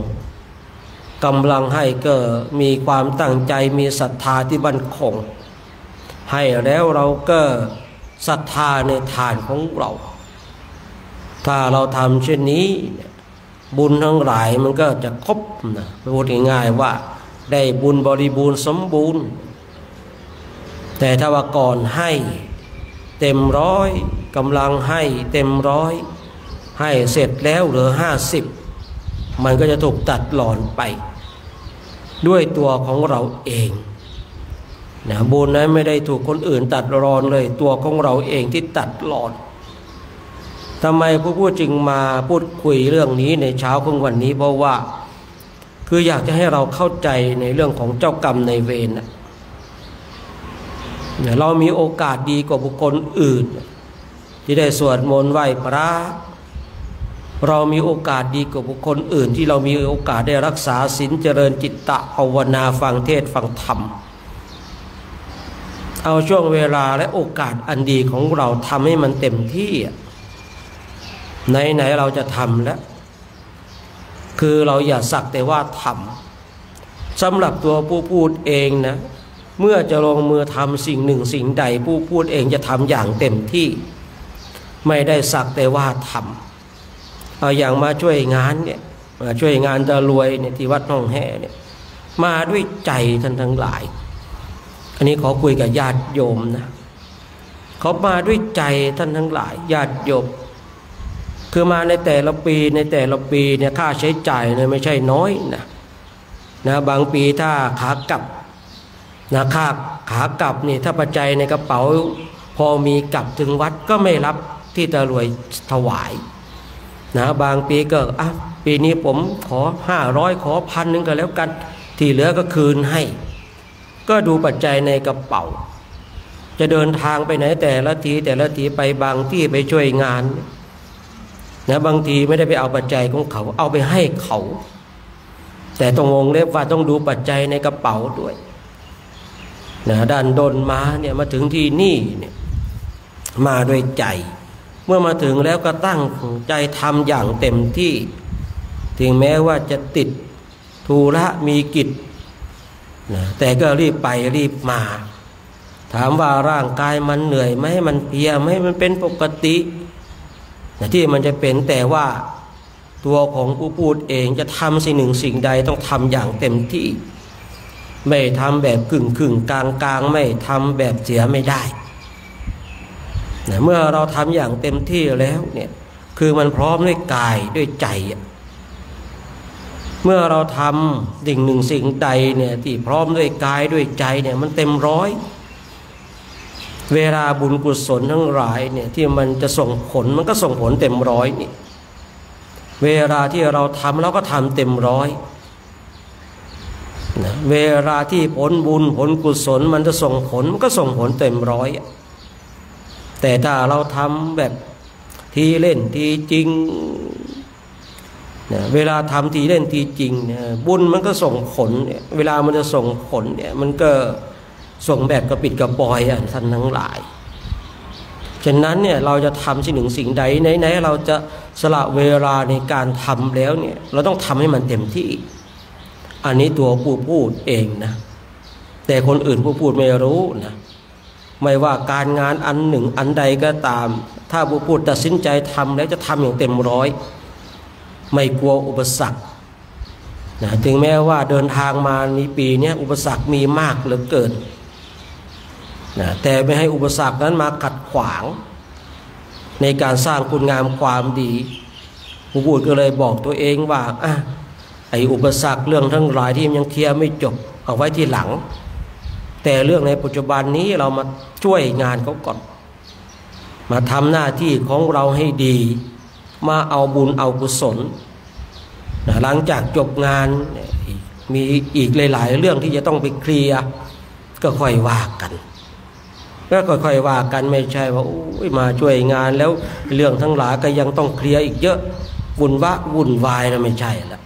กำลังให้ก็มีความตั้งใจมีศรัทธาที่มั่นคง ให้แล้วเราก็ศรัทธาในทานของเราถ้าเราทำเช่นนี้บุญทั้งหลายมันก็จะครบนะพูดง่ายๆว่าได้บุญบริบูรณ์สมบูรณ์แต่ถ้าว่าก่อนให้เต็มร้อยกำลังให้เต็มร้อยให้เสร็จแล้วเหลือ50มันก็จะถูกตัดหลอนไปด้วยตัวของเราเองนะบุญนั้นไม่ได้ถูกคนอื่นตัดรอนเลยตัวของเราเองที่ตัดหลอนทำไมผู้พูดจึงมาพูดคุยเรื่องนี้ในเช้าของวันนี้เพราะว่าคืออยากจะให้เราเข้าใจในเรื่องของเจ้ากรรมในเวรนะเรามีโอกาสดีกว่าบุคคลอื่นที่ได้สวดมนต์ไหว้พระเรามีโอกาสดีกว่าบุคคลอื่นที่เรามีโอกาสได้รักษาศีลเจริญจิตตะภาวนาฟังเทศน์ฟังธรรมเอาช่วงเวลาและโอกาสอันดีของเราทำให้มันเต็มที่ไหนเราจะทำแล้วคือเราอย่าสักแต่ว่าทำสำหรับตัวผู้พูดเองนะเมื่อจะลงมือทำสิ่งหนึ่งสิ่งใดผู้พูดเองจะทำอย่างเต็มที่ไม่ได้สักแต่ว่าทำเอาอย่างมาช่วยงานเนี่ยมาช่วยงานตะรวยเนี่ยที่วัดหนองแห่เนี่ยมาด้วยใจท่านทั้งหลายอันนี้ขอคุยกับญาติโยมนะเขามาด้วยใจท่านทั้งหลายญาติโยมคือมาในแต่ละปีเนี่ยค่าใช้จ่ายเนี่ยไม่ใช่น้อยนะบางปีถ้าขากลับนะค่าขากลับนี่ถ้าปัจจัยในกระเป๋าพอมีกลับถึงวัดก็ไม่รับที่ตะรวยถวายนะบางปีก็ปีนี้ผมขอ500ขอ1,000ก็แล้วกันที่เหลือก็คืนให้ก็ดูปัจจัยในกระเป๋าจะเดินทางไปไหนแต่ละทีไปบางที่ไปช่วยงานนะบางทีไม่ได้ไปเอาปัจจัยของเขาเอาไปให้เขาแต่ต้องวงเล็บว่าต้องดูปัจจัยในกระเป๋าด้วยนะด้านดนมาเนี่ยมาถึงที่นี่เนี่ยมาด้วยใจเมื่อมาถึงแล้วก็ตั้งใจทำอย่างเต็มที่ถึงแม้ว่าจะติดธุระมีกิจนะแต่ก็รีบไปรีบมาถามว่าร่างกายมันเหนื่อยไหมมันเพลียไหมมันเป็นปกติที่มันจะเป็นแต่ว่าตัวของผู้พูดเองจะทำสิ่งหนึ่งสิ่งใดต้องทำอย่างเต็มที่ไม่ทำแบบกึ่งกลางไม่ทำแบบเสียไม่ได้เมื่อเราทำอย่างเต็มที่แล้วเนี่ยคือมันพร้อมด้วยกายด้วยใจเมื่อเราทำสิ่งหนึ่งสิ่งใดเนี่ยที่พร้อมด้วยกายด้วยใจเนี่ยมันเต็มร้อยเวลาบุญกุศลทั้งหลายเนี่ยที่มันจะส่งผลมันก็ส่งผลเต็มร้อยนี่เวลาที่เราทำเราก็ทำเต็มร้อยนะเวลาที่ผลบุญผลกุศลมันจะส่งผลมันก็ส่งผลเต็มร้อยแต่ถ้าเราทำแบบทีเล่นทีจริงนะเวลาทำทีเล่นทีจริงเนี่ยบุญมันก็ส่งผลเนี่ยเวลามันจะส่งผลเนี่ยมันก็ส่งแบบกระปิดกระปอยท่านทั้งหลายฉะนั้นเนี่ยเราจะทำสิ่งหนึ่งสิ่งใดไหนเราจะสละเวลาในการทำแล้วเนี่ยเราต้องทำให้มันเต็มที่อันนี้ตัวผู้พูดเองนะแต่คนอื่นผู้พูดไม่รู้นะไม่ว่าการงานอันหนึ่งอันใดก็ตามถ้าผู้พูดตัดสินใจทำแล้วจะทำอย่างเต็มร้อยไม่กลัวอุปสรรคนะถึงแม้ว่าเดินทางมาในปีนี้อุปสรรคมีมากเหลือเกินนะแต่ไม่ให้อุปสรรคนั้นมาขัดขวางในการสร้างคุณงามความดีผู้พูดก็เลยบอกตัวเองว่าไอ้อุปสรรคเรื่องทั้งหลายที่ยังเคลียร์ไม่จบเอาไว้ที่หลังแต่เรื่องในปัจจุบันนี้เรามาช่วยงานเขาก่อนมาทำหน้าที่ของเราให้ดีมาเอาบุญเอากุศลนะหลังจากจบงานมีอีกหลายๆเรื่องที่จะต้องไปเคลียร์ก็ค่อยว่ากันก็ค่อยๆว่ากันไม่ใช่ว่ามาช่วยงานแล้วเรื่องทั้งหลายก็ยังต้องเคลียร์อีกเยอะวุ่นวายนะไม่ใช่ละ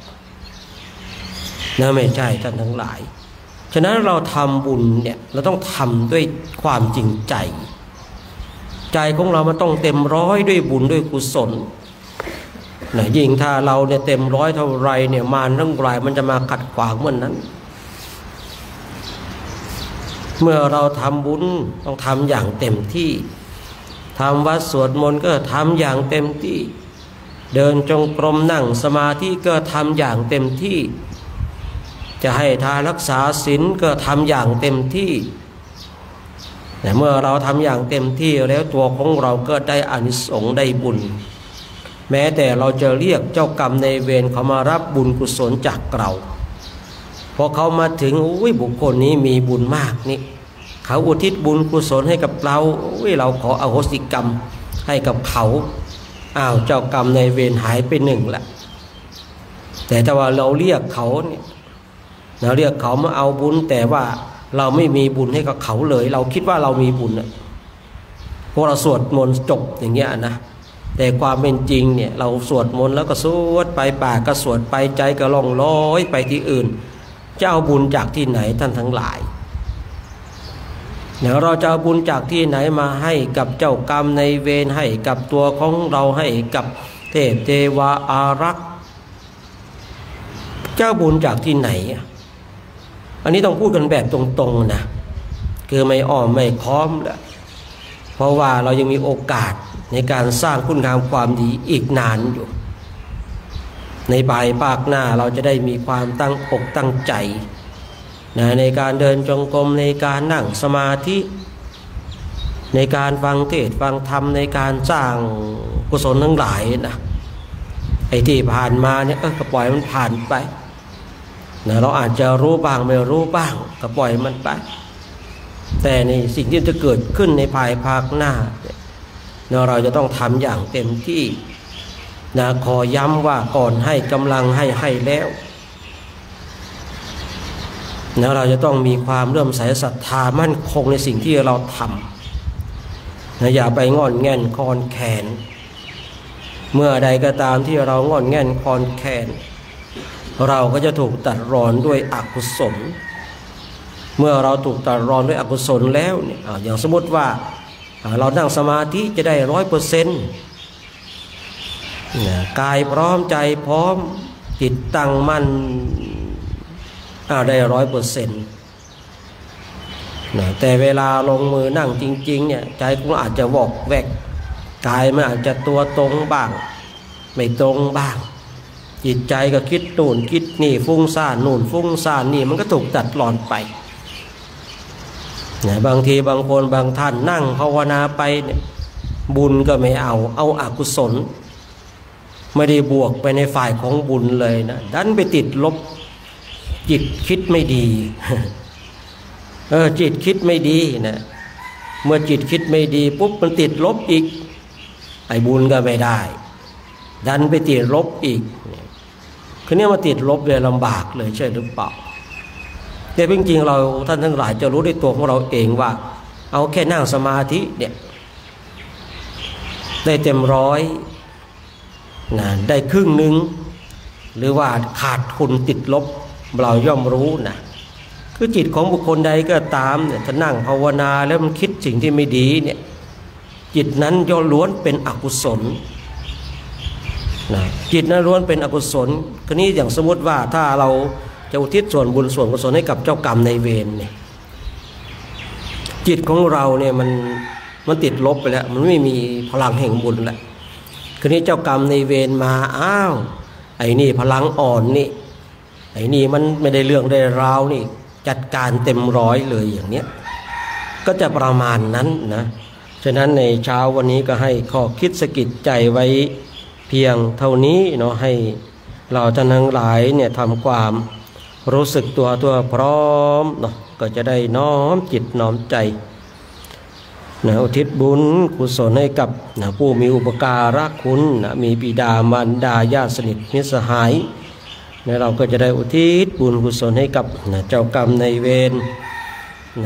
นะไม่ใช่ท่านทั้งหลายฉะนั้นเราทำบุญเนี่ยเราต้องทำด้วยความจริงใจใจของเรามันต้องเต็มร้อยด้วยบุญด้วยกุศลนะยิ่งถ้าเราเนี่ยเต็มร้อยเท่าไรเนี่ยมารทั้งหลายมันจะมาขัดขวางเมื่อนั้น เมื่อเราทำบุญต้องทำอย่างเต็มที่ทำวัดสวดมนต์ก็ทำอย่างเต็มที่เดินจงกรมนั่งสมาธิก็ทำอย่างเต็มที่จะให้ทานรักษาศีลก็ทำอย่างเต็มที่แต่เมื่อเราทำอย่างเต็มที่แล้วตัวของเราก็ได้อานิสงส์ได้บุญแม้แต่เราจะเรียกเจ้ากรรมในเวรเขามารับบุญกุศลจากเราพอเขามาถึงบุคคลนี้มีบุญมากนี่เขาอุทิศบุญกุศลให้กับเราเราขออโหสิกรรมให้กับเขาเจ้ากรรมในเวรหายไปหนึ่งละแต่ถ้าว่าเราเรียกเขาเนี่ยเราเรียกเขามาเอาบุญแต่ว่าเราไม่มีบุญให้กับเขาเลยเราคิดว่าเรามีบุญนะพวกเราสวดมนต์จบอย่างเงี้ยนะแต่ความเป็นจริงเนี่ยเราสวดมนต์แล้วก็สวดไปปากก็สวดไปใจก็ล่องลอยไปที่อื่นจะเอาบุญจากที่ไหนท่านทั้งหลายเดี๋ยวเราจะเอาบุญจากที่ไหนมาให้กับเจ้ากรรมในเวรให้กับตัวของเราให้กับเทพเทวาอารักษ์เจ้าบุญจากที่ไหนอันนี้ต้องพูดกันแบบตรงๆนะคือไม่อ้อมไม่ค้อมแหละเพราะว่าเรายังมีโอกาสในการสร้างคุณงามความดีอีกนานอยู่ในภายภาคหน้าเราจะได้มีความตั้งอกตั้งใจในการเดินจงกรมในการนั่งสมาธิในการฟังเทศน์ฟังธรรมในการสร้างกุศลทั้งหลายนะไอ้ที่ผ่านมาเนี่ยก็ปล่อยมันผ่านไปเราอาจจะรู้บ้างไม่รู้บ้างก็ปล่อยมันไปแต่ในสิ่งที่จะเกิดขึ้นในภายภาคหน้าเราจะต้องทำอย่างเต็มที่ขอย้ำว่าก่อนให้กำลังให้แล้วเราจะต้องมีความเลื่อมใสศรัทธามั่นคงในสิ่งที่เราทำอย่าไปงอนแง่นคอนแขนเมื่อใดก็ตามที่เรางอนแง่นคอนแขนเราก็จะถูกตัดรอนด้วยอกุศลเมื่อเราถูกตัดรอนด้วยอกุศลแล้วเนี่ยอย่างสมมติว่าเรานั่งสมาธิจะได้ 100%กายพร้อมใจพร้อมจิตตั้งมั่นได้ 100%แต่เวลาลงมือนั่งจริงๆเนี่ยใจก็อาจจะวอกแวกกายมันอาจจะตัวตรงบ้างไม่ตรงบ้างจิตใจก็คิดนู่นคิดนี่ฟุ้งซ่านนู่นฟุ้งซ่านนี่มันก็ถูกตัดรอนไปบางทีบางคนบางท่านนั่งภาวนาไปเนี่ยบุญก็ไม่เอาอกุศลไม่ได้บวกไปในฝ่ายของบุญเลยนะดันไปติดลบจิตคิดไม่ดีจิตคิดไม่ดีนะเมื่อจิตคิดไม่ดีปุ๊บมันติดลบอีกไอ้บุญก็ไม่ได้ดันไปติดลบอีกคือเนี่ยมาติดลบเลยลำบากเลยใช่หรือเปล่าแต่จริงๆเราท่านทั้งหลายจะรู้ในตัวของเราเองว่าเอาแค่นั่งสมาธิเนี่ยได้เต็ม100ได้ครึ่งหนึ่งหรือว่าขาดทุนติดลบเราย่อมรู้นะคือจิตของบุคคลใดก็ตามเนี่ยถ้านั่งภาวนาแล้วมันคิดสิ่งที่ไม่ดีเนี่ยจิตนั้นย่อมล้วนเป็นอกุศลจิตนั้นล้วนเป็นอกุศลคราวนี้อย่างสมมติว่าถ้าเราจะอุทิศส่วนบุญส่วนกุศลให้กับเจ้ากรรมในเวรเนี่ยจิตของเราเนี่ยมันติดลบไปแล้วมันไม่มีพลังแห่งบุญแล้วคราวนี้เจ้ากรรมในเวรมาไอ้นี่พลังอ่อนนี่ไอ้นี่มันไม่ได้เรื่องได้ราวนี่จัดการเต็ม100เลยอย่างเนี้ยก็จะประมาณนั้นนะฉะนั้นในเช้าวันนี้ก็ให้ข้อคิดสะกิดใจไว้เพียงเท่านี้เนาะให้เราท่านทั้งหลายเนี่ยทำความรู้สึกตัวพร้อมเนาะก็จะได้น้อมจิตน้อมใจอุทิศบุญกุศลให้กับผู้มีอุปการะคุณมีบิดามารดาญาติสนิทมิตรสหายเราก็จะได้อุทิศบุญกุศลให้กับเจ้ากรรมในเวร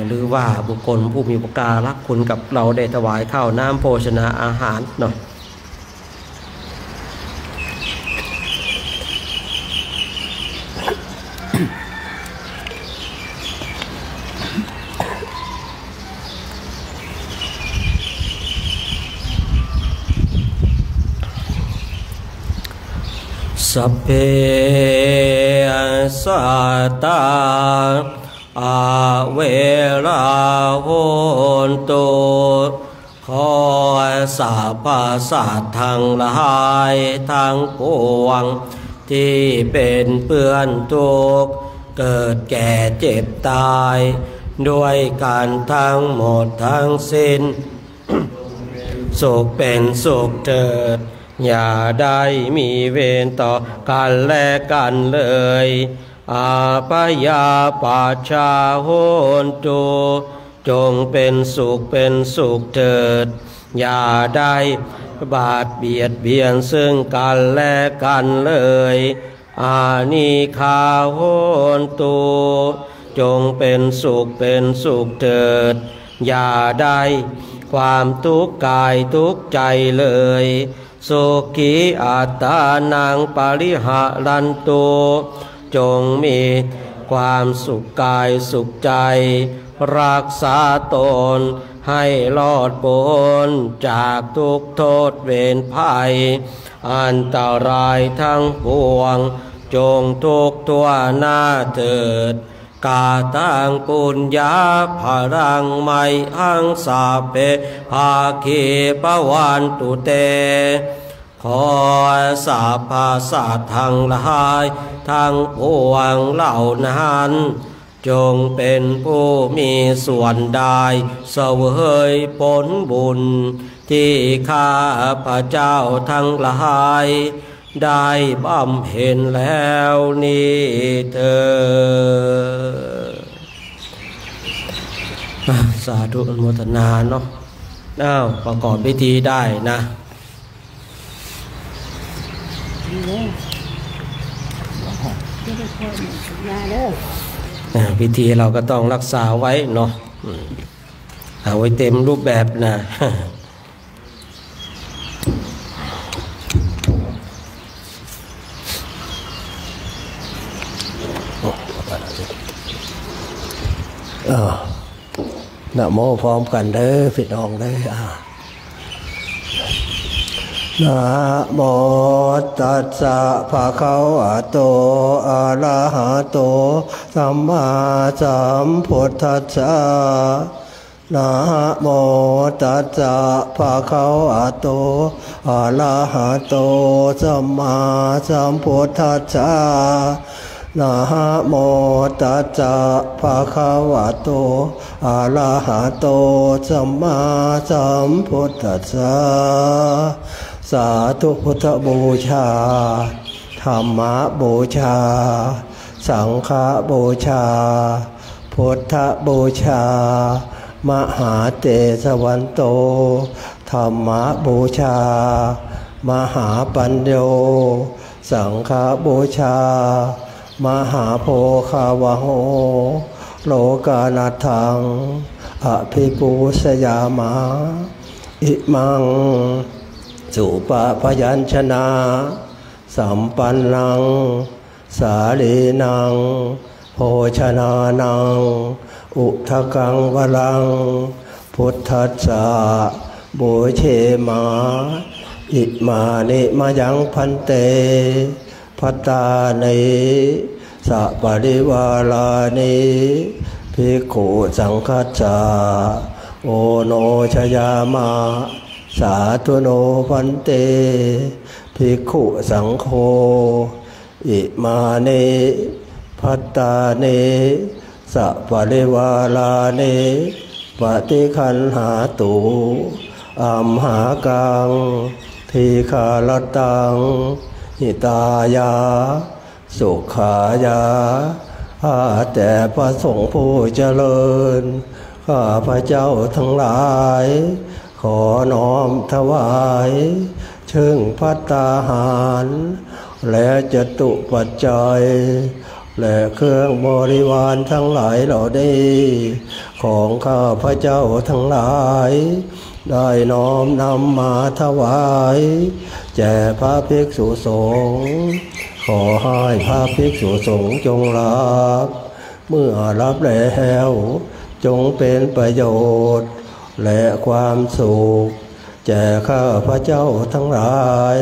หรือว่าบุคคลผู้มีอุปการะคุณกับเราได้ถวายข้าวน้ำโภชนาอาหารเนาะ สัพเพสัตตา อาเวราโหนตุขอสาพาสัตว์ทั้งหลายทั้งปวงที่เป็นเปื้อนทุกข์เกิดแก่เจ็บตายด้วยกันทั้งหมดทั้งสิ้น สุขเป็นสุขเถิดอย่าได้มีเวรต่อกันและกันเลยอาปยาปัชชาโหนตุจงเป็นสุขเป็นสุขเถิดอย่าได้บาดเบียดเบียนซึ่งกันและกันเลยอานิคาโหนตุจงเป็นสุขเป็นสุขเถิดอย่าได้ความทุกข์กายทุกข์ใจเลยสุขีอัตตานังปริหารันตุจงมีความสุขกายสุขใจรักษาตนให้รอดพ้นจากทุกโทษเวรภัยอันตรายทั้งปวงจงทุกตัวหน้าเถิดกาตังปุญญาภรังไมหังสาเปภาคีปวันตุเตขอสาพาสัตว์ทั้งหลายทั้งปวงเหล่านั้นจงเป็นผู้มีส่วนได้เสวยผลบุญที่ข้าพระเจ้าทั้งหลายได้บำเพ็ญแล้วนี้เถิดสาธุอนุโมทนาเนาะประกอบพิธีได้นะพิธีเราก็ต้องรักษาไว้เนาะเอาไว้เต็มรูปแบบนะนะโมพร้อมกันเด้อพี่น้องเด้อนะโมตัสสะภะคะวะโตอะระหะโตสัมมาสัมพุทธัสสะนะโมตัสสะภะคะวะโตอะระหะโตสัมมาสัมพุทธัสสะนะโมตัสสะภะคะวะโตอะระหะโตสัมมาสัมพุทธัสสะสาธุพุทธบูชาธรรมบูชาสังฆบูชาพุทธบูชามหาเตสวันโตธรรมบูชามหาปัญโยสังฆบูชามหาโพคาวะโหโลกานาทังอภิปูสยามาอิมังสุปะพยัญชนะสัมปันนังสาลีนังโภชนานังอุทกังวรังพุทธัสสะบูเชมาอิมานิมายังพันเตภัตตานิสัปริวาลานิภิกขุสังฆัสสะโอโนชยามาสาธุโนพันเตภิกขุสังโฆอิมานิภัตตานิสัปริวาลานิปฏิคันหาตุอัมหากังทีฆาลตังหิตายาสุขายาข้าแต่พระสงฆ์ผู้เจริญข้าพระเจ้าทั้งหลายขอน้อมถวายซึ่งภัตตาหารและจตุปัจจัยและเครื่องบริวารทั้งหลายเหล่านี้ของข้าพระเจ้าทั้งหลายได้น้อมนำมาถวายแด่พระภิกษุสงฆ์ขอให้พระภิกษุสงฆ์จงรับเมื่อรับแล้วจงเป็นประโยชน์และความสุขแก่ข้าพระเจ้าทั้งหลาย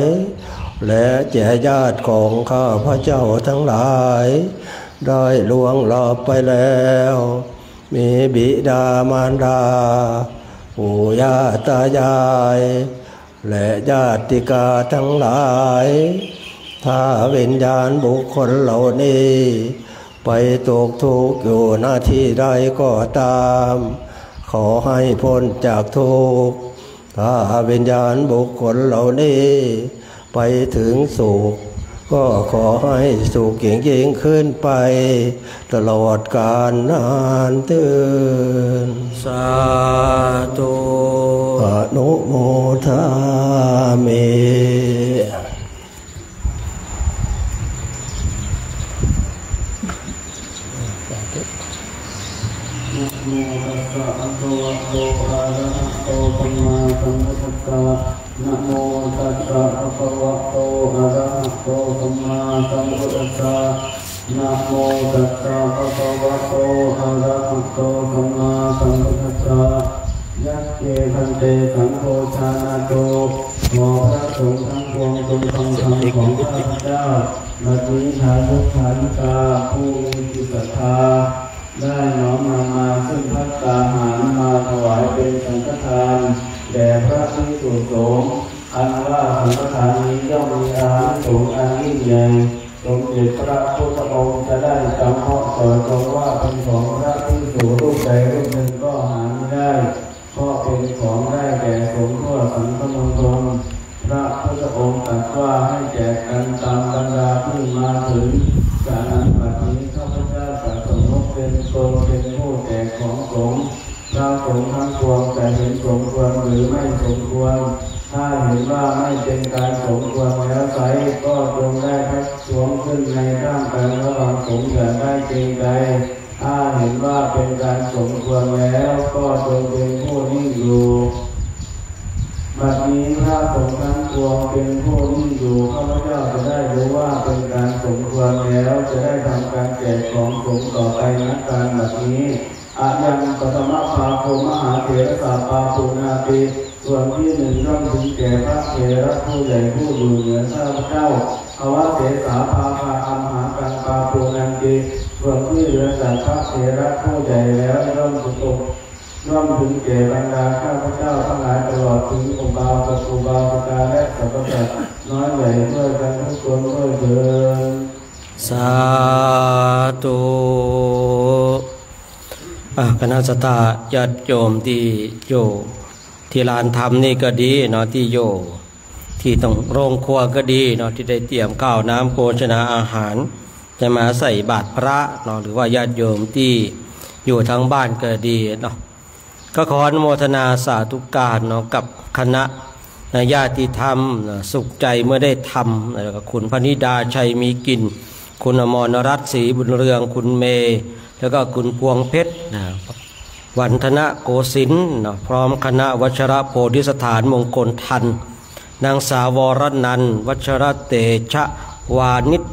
และแก่ญาติของข้าพระเจ้าทั้งหลาย ได้ล่วงลับไปแล้วมีบิดามารดาปู่ย่าตายายและญาติกาทั้งหลายถ้าวิญญาณบุคคลเหล่านี้ไปตกทุกข์อยู่หน้าที่ใดก็ตามขอให้พ้นจากทุกข์ถ้าวิญญาณบุคคลเหล่านี้ไปถึงสุขก็ขอให้สุขยิ่งขึ้นไปตลอดกาลนานเถิดสาธุอนุโมทามินะโมตัสสะภะคะวะโตอะระหะโตสัมมาสัมพุทธัสสะนะโมตัสสะภะคะวะโตอะระหะโตสัมมาสัมพุทธัสสะยัคเกพันเตสังโฆชานาโตขอพระสงฆ์ทั้งปวงจงฟังธรรมของข้าพเจ้าบัดนี้ทายกทายิกาผู้มีจิตศรัทธาได้น้อมนำมาซึ่งภัตตาหารมาถวายเป็นสังฆทานแด่พระภิกษุสงฆ์อันว่าสังฆทานนี้ย่อมมีอานิสงส์อันยิ่งใหญ่สมเด็จพระพุทธองค์จะได้จำเพาะต่อตรงว่าเป็นของพระภิกษุรูปใดรูปหนึ่งก็หาไม่ได้เพราะเป็นของได้แก่สงฆ์ทั่วสังฆมณฑลพระพุทธองค์ตรัสว่าให้แจกกันตามบรรดาที่มาถึงจากนั้นบัดนี้ข้าพเจ้าจะสมมติเป็นตนเป็นผู้แจกของสงฆ์พระสงฆ์ทั้งปวงจะเห็นสมควรหรือไม่สมควรถ้าเห็นว่าไม่เป็นการสมควรแล้วไซก็จงได้ทักท้วงขึ้นในร่างกายระหว่างสงฆ์อย่าได้เกรงใจถ้าเห็นว่าเป็นการสมควรแล้วก็จงเป็นผู้นิ่งอยู่บัดนี้พระสงฆ์ทั้งปวงเป็นผู้นิ่งอยู่ข้าพเจ้าจะได้รู้ว่าเป็นการสมควรแล้วจะได้ทำการแจกของสงฆ์ต่อไปนักการบัดนี้อายังปฐมภาโคมหาเถรสาปาปุนาติส่วนที่หนึ่งย่อมถึงแก่พระเถระผู้ใหญ่ผู้อยู่เหนือข้าพเจ้าภวะเถสาภาคาอัมหากังปาปุนันติส่วนที่เหลือจากพระเถระผู้ใหญ่แล้วย่อมถึงแก่บรรดาข้าพเจ้าทั้งหลายตลอดถึงอุบาสกอุบาสิกาและสรรพสัตว์น้อยใหญ่ด้วยกันทุกคนด้วยเถิดสาธุคณะสัตยาญาติโยมที่โยที่ลานธรรมนี่ก็ดีเนาะที่โยที่ต้องโรงครัวก็ดีเนาะที่ได้เตรียมข้าวน้ำโภชนาอาหารจะมาใส่บาตรพระเนาะหรือว่าญาติโยมที่อยู่ทางบ้านก็ดีเนาะก็ขออนุโมทนาสาธุการเนาะกับคณะญาติธรรมสุขใจเมื่อได้ทำแล้วก็คุณพนิดาชัยมีกินคุณอมรรัตน์ศรีบุญเรืองคุณเมแล้วก็คุณพวงเพชรวันธนะโกสินทร์พร้อมคณะวัชรโพธิสถานมงคลทันนางสาวรนันท์วัชรเตชะวานิช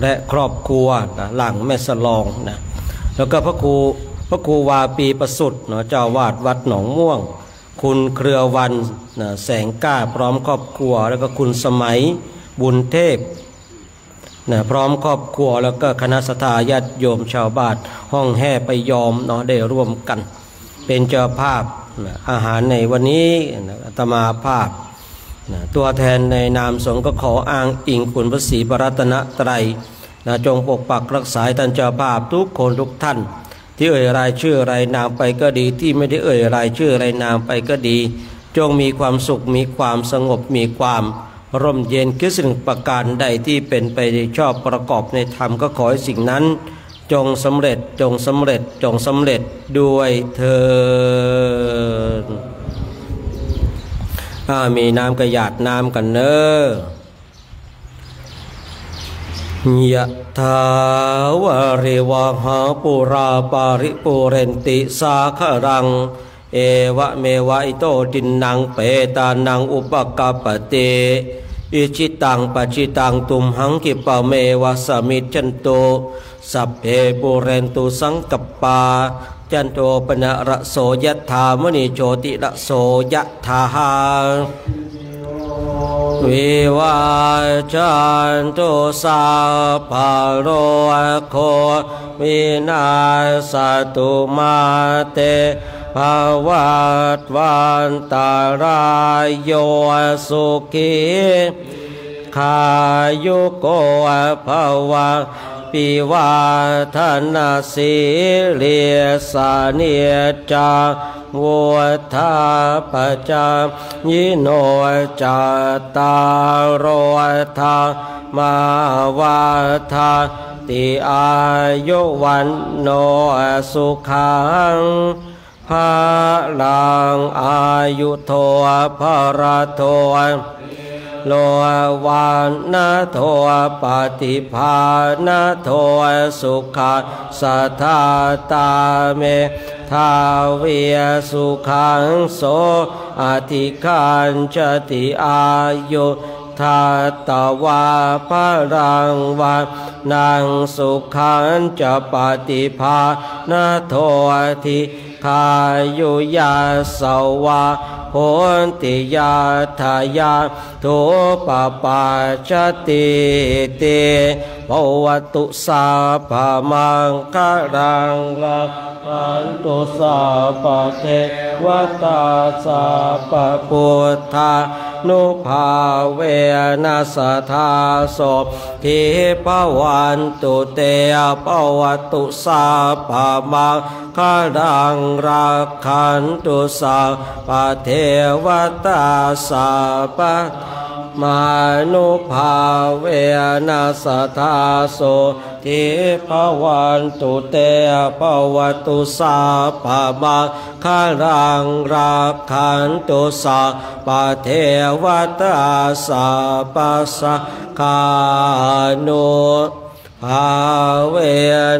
และครอบครัวหลังแม่สลองแล้วก็พระครูวาปีประสุทธิ์เจ้าวาดวัดหนองม่วงคุณเครือวันแสงกล้าพร้อมครอบครัวแล้วก็คุณสมัยบุญเทพพร้อมครอบครัวแล้วก็คณะสัตยาญาติโยมชาวบ้านห้องแห่ไปยอมได้ร่วมกันเป็นเจ้าภาพอาหารในวันนี้อาตมาภาพตัวแทนในนามสงฆ์ก็ขออ้างอิงคุณพระศรีพระรัตนตรัยจงปกปักรักษาท่านเจ้าภาพทุกคนทุกท่านที่เอ่ยรายชื่อรายนามไปก็ดีที่ไม่ได้เอ่ยรายชื่อรายนามไปก็ดีจงมีความสุขมีความสงบมีความร่มเย็นคือสิ่งประการใดที่เป็นไปในชอบประกอบในธรรมก็ขอให้สิ่งนั้นจงสำเร็จจงสำเร็จจงสำเร็จด้วยเถิดมีน้ำกระหยาดน้ำกันเนอยะถาวะริวหาปุราปาริปุเรนติสาครังเอวะเมวะอิโตตินังเปตานังอุปกปเตอิจิตังปัจิตังตุมหังกิปะเมวะสมิจจันโตสัพเพปุเรนตุสังกปาจันโตปนะระโสยถามณีโชติระโสยถา วิวาจันตุสัพพะโรโควินาศตุมาเตภวัตวันตารายโยสุขีขายุโกภวะปิวาทนาสีเลียสาเนียจาวัวทาปจายิโนจตารโรธามาวาทาติอายุวันโนสุขังภาลังอายุโทภรโทโลวานนาโทปฏิภาณโทสุขาสัทธาตาเมทาเวียสุขังโสอธิคันจติอายุทาตวาภรังวานังสุขังจะปฏิภาณโททิคายุยาสวาโหติยาทายาทุปปาชติเตภวตุสาภามังคารังลักขันตุสาปะเทวตาสาปะพุทธานุภาเวนัสธาโสทิภวันตุเตภวตุสาภามังคารังรักขันตุสาปะเทวตาสาปะมานุภาเวนัสธาโสทิภวันตุเตภวตุสาภามังคารังรักขันตุสาปะเทวตาสาปะสะคานุภาเว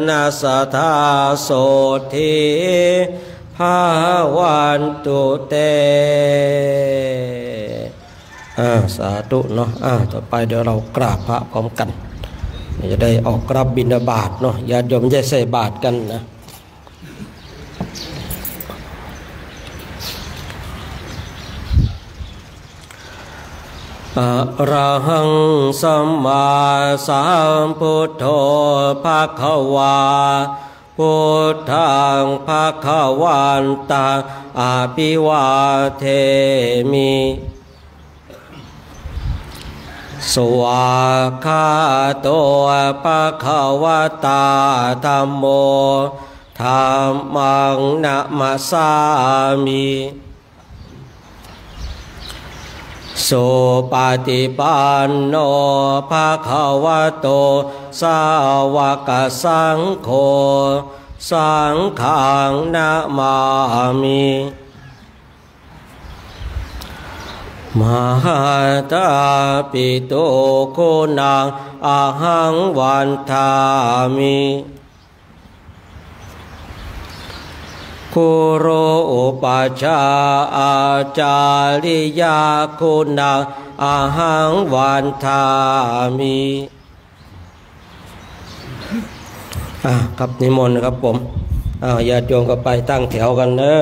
นัสธาโสทิภวันตุเตสาธุเนาะต่อไปเดี๋ยวเรากราบพระพร้อมกันจะได้ออกรับบิณฑบาตเนาะญาติโยมจะใส่บาตรกันนะอะระหังสัมมาสัมพุทโธภควาพุทธังภควันตังอะภิวาเทมิสวากขาโตภควตาธัมโมธัมมังนะมัสสามิสุปฏิปันโนภควโตสาวกสังโฆสังฆังนะมามิมหาตาปิโตโคนังอะหังวันทามิคุโรอุปัชฌาย์อาจาริยาคุณังอะหังวันทามิครับนิมนต์ครับผมญาติโยมก็ไปตั้งแถวกันเนอะ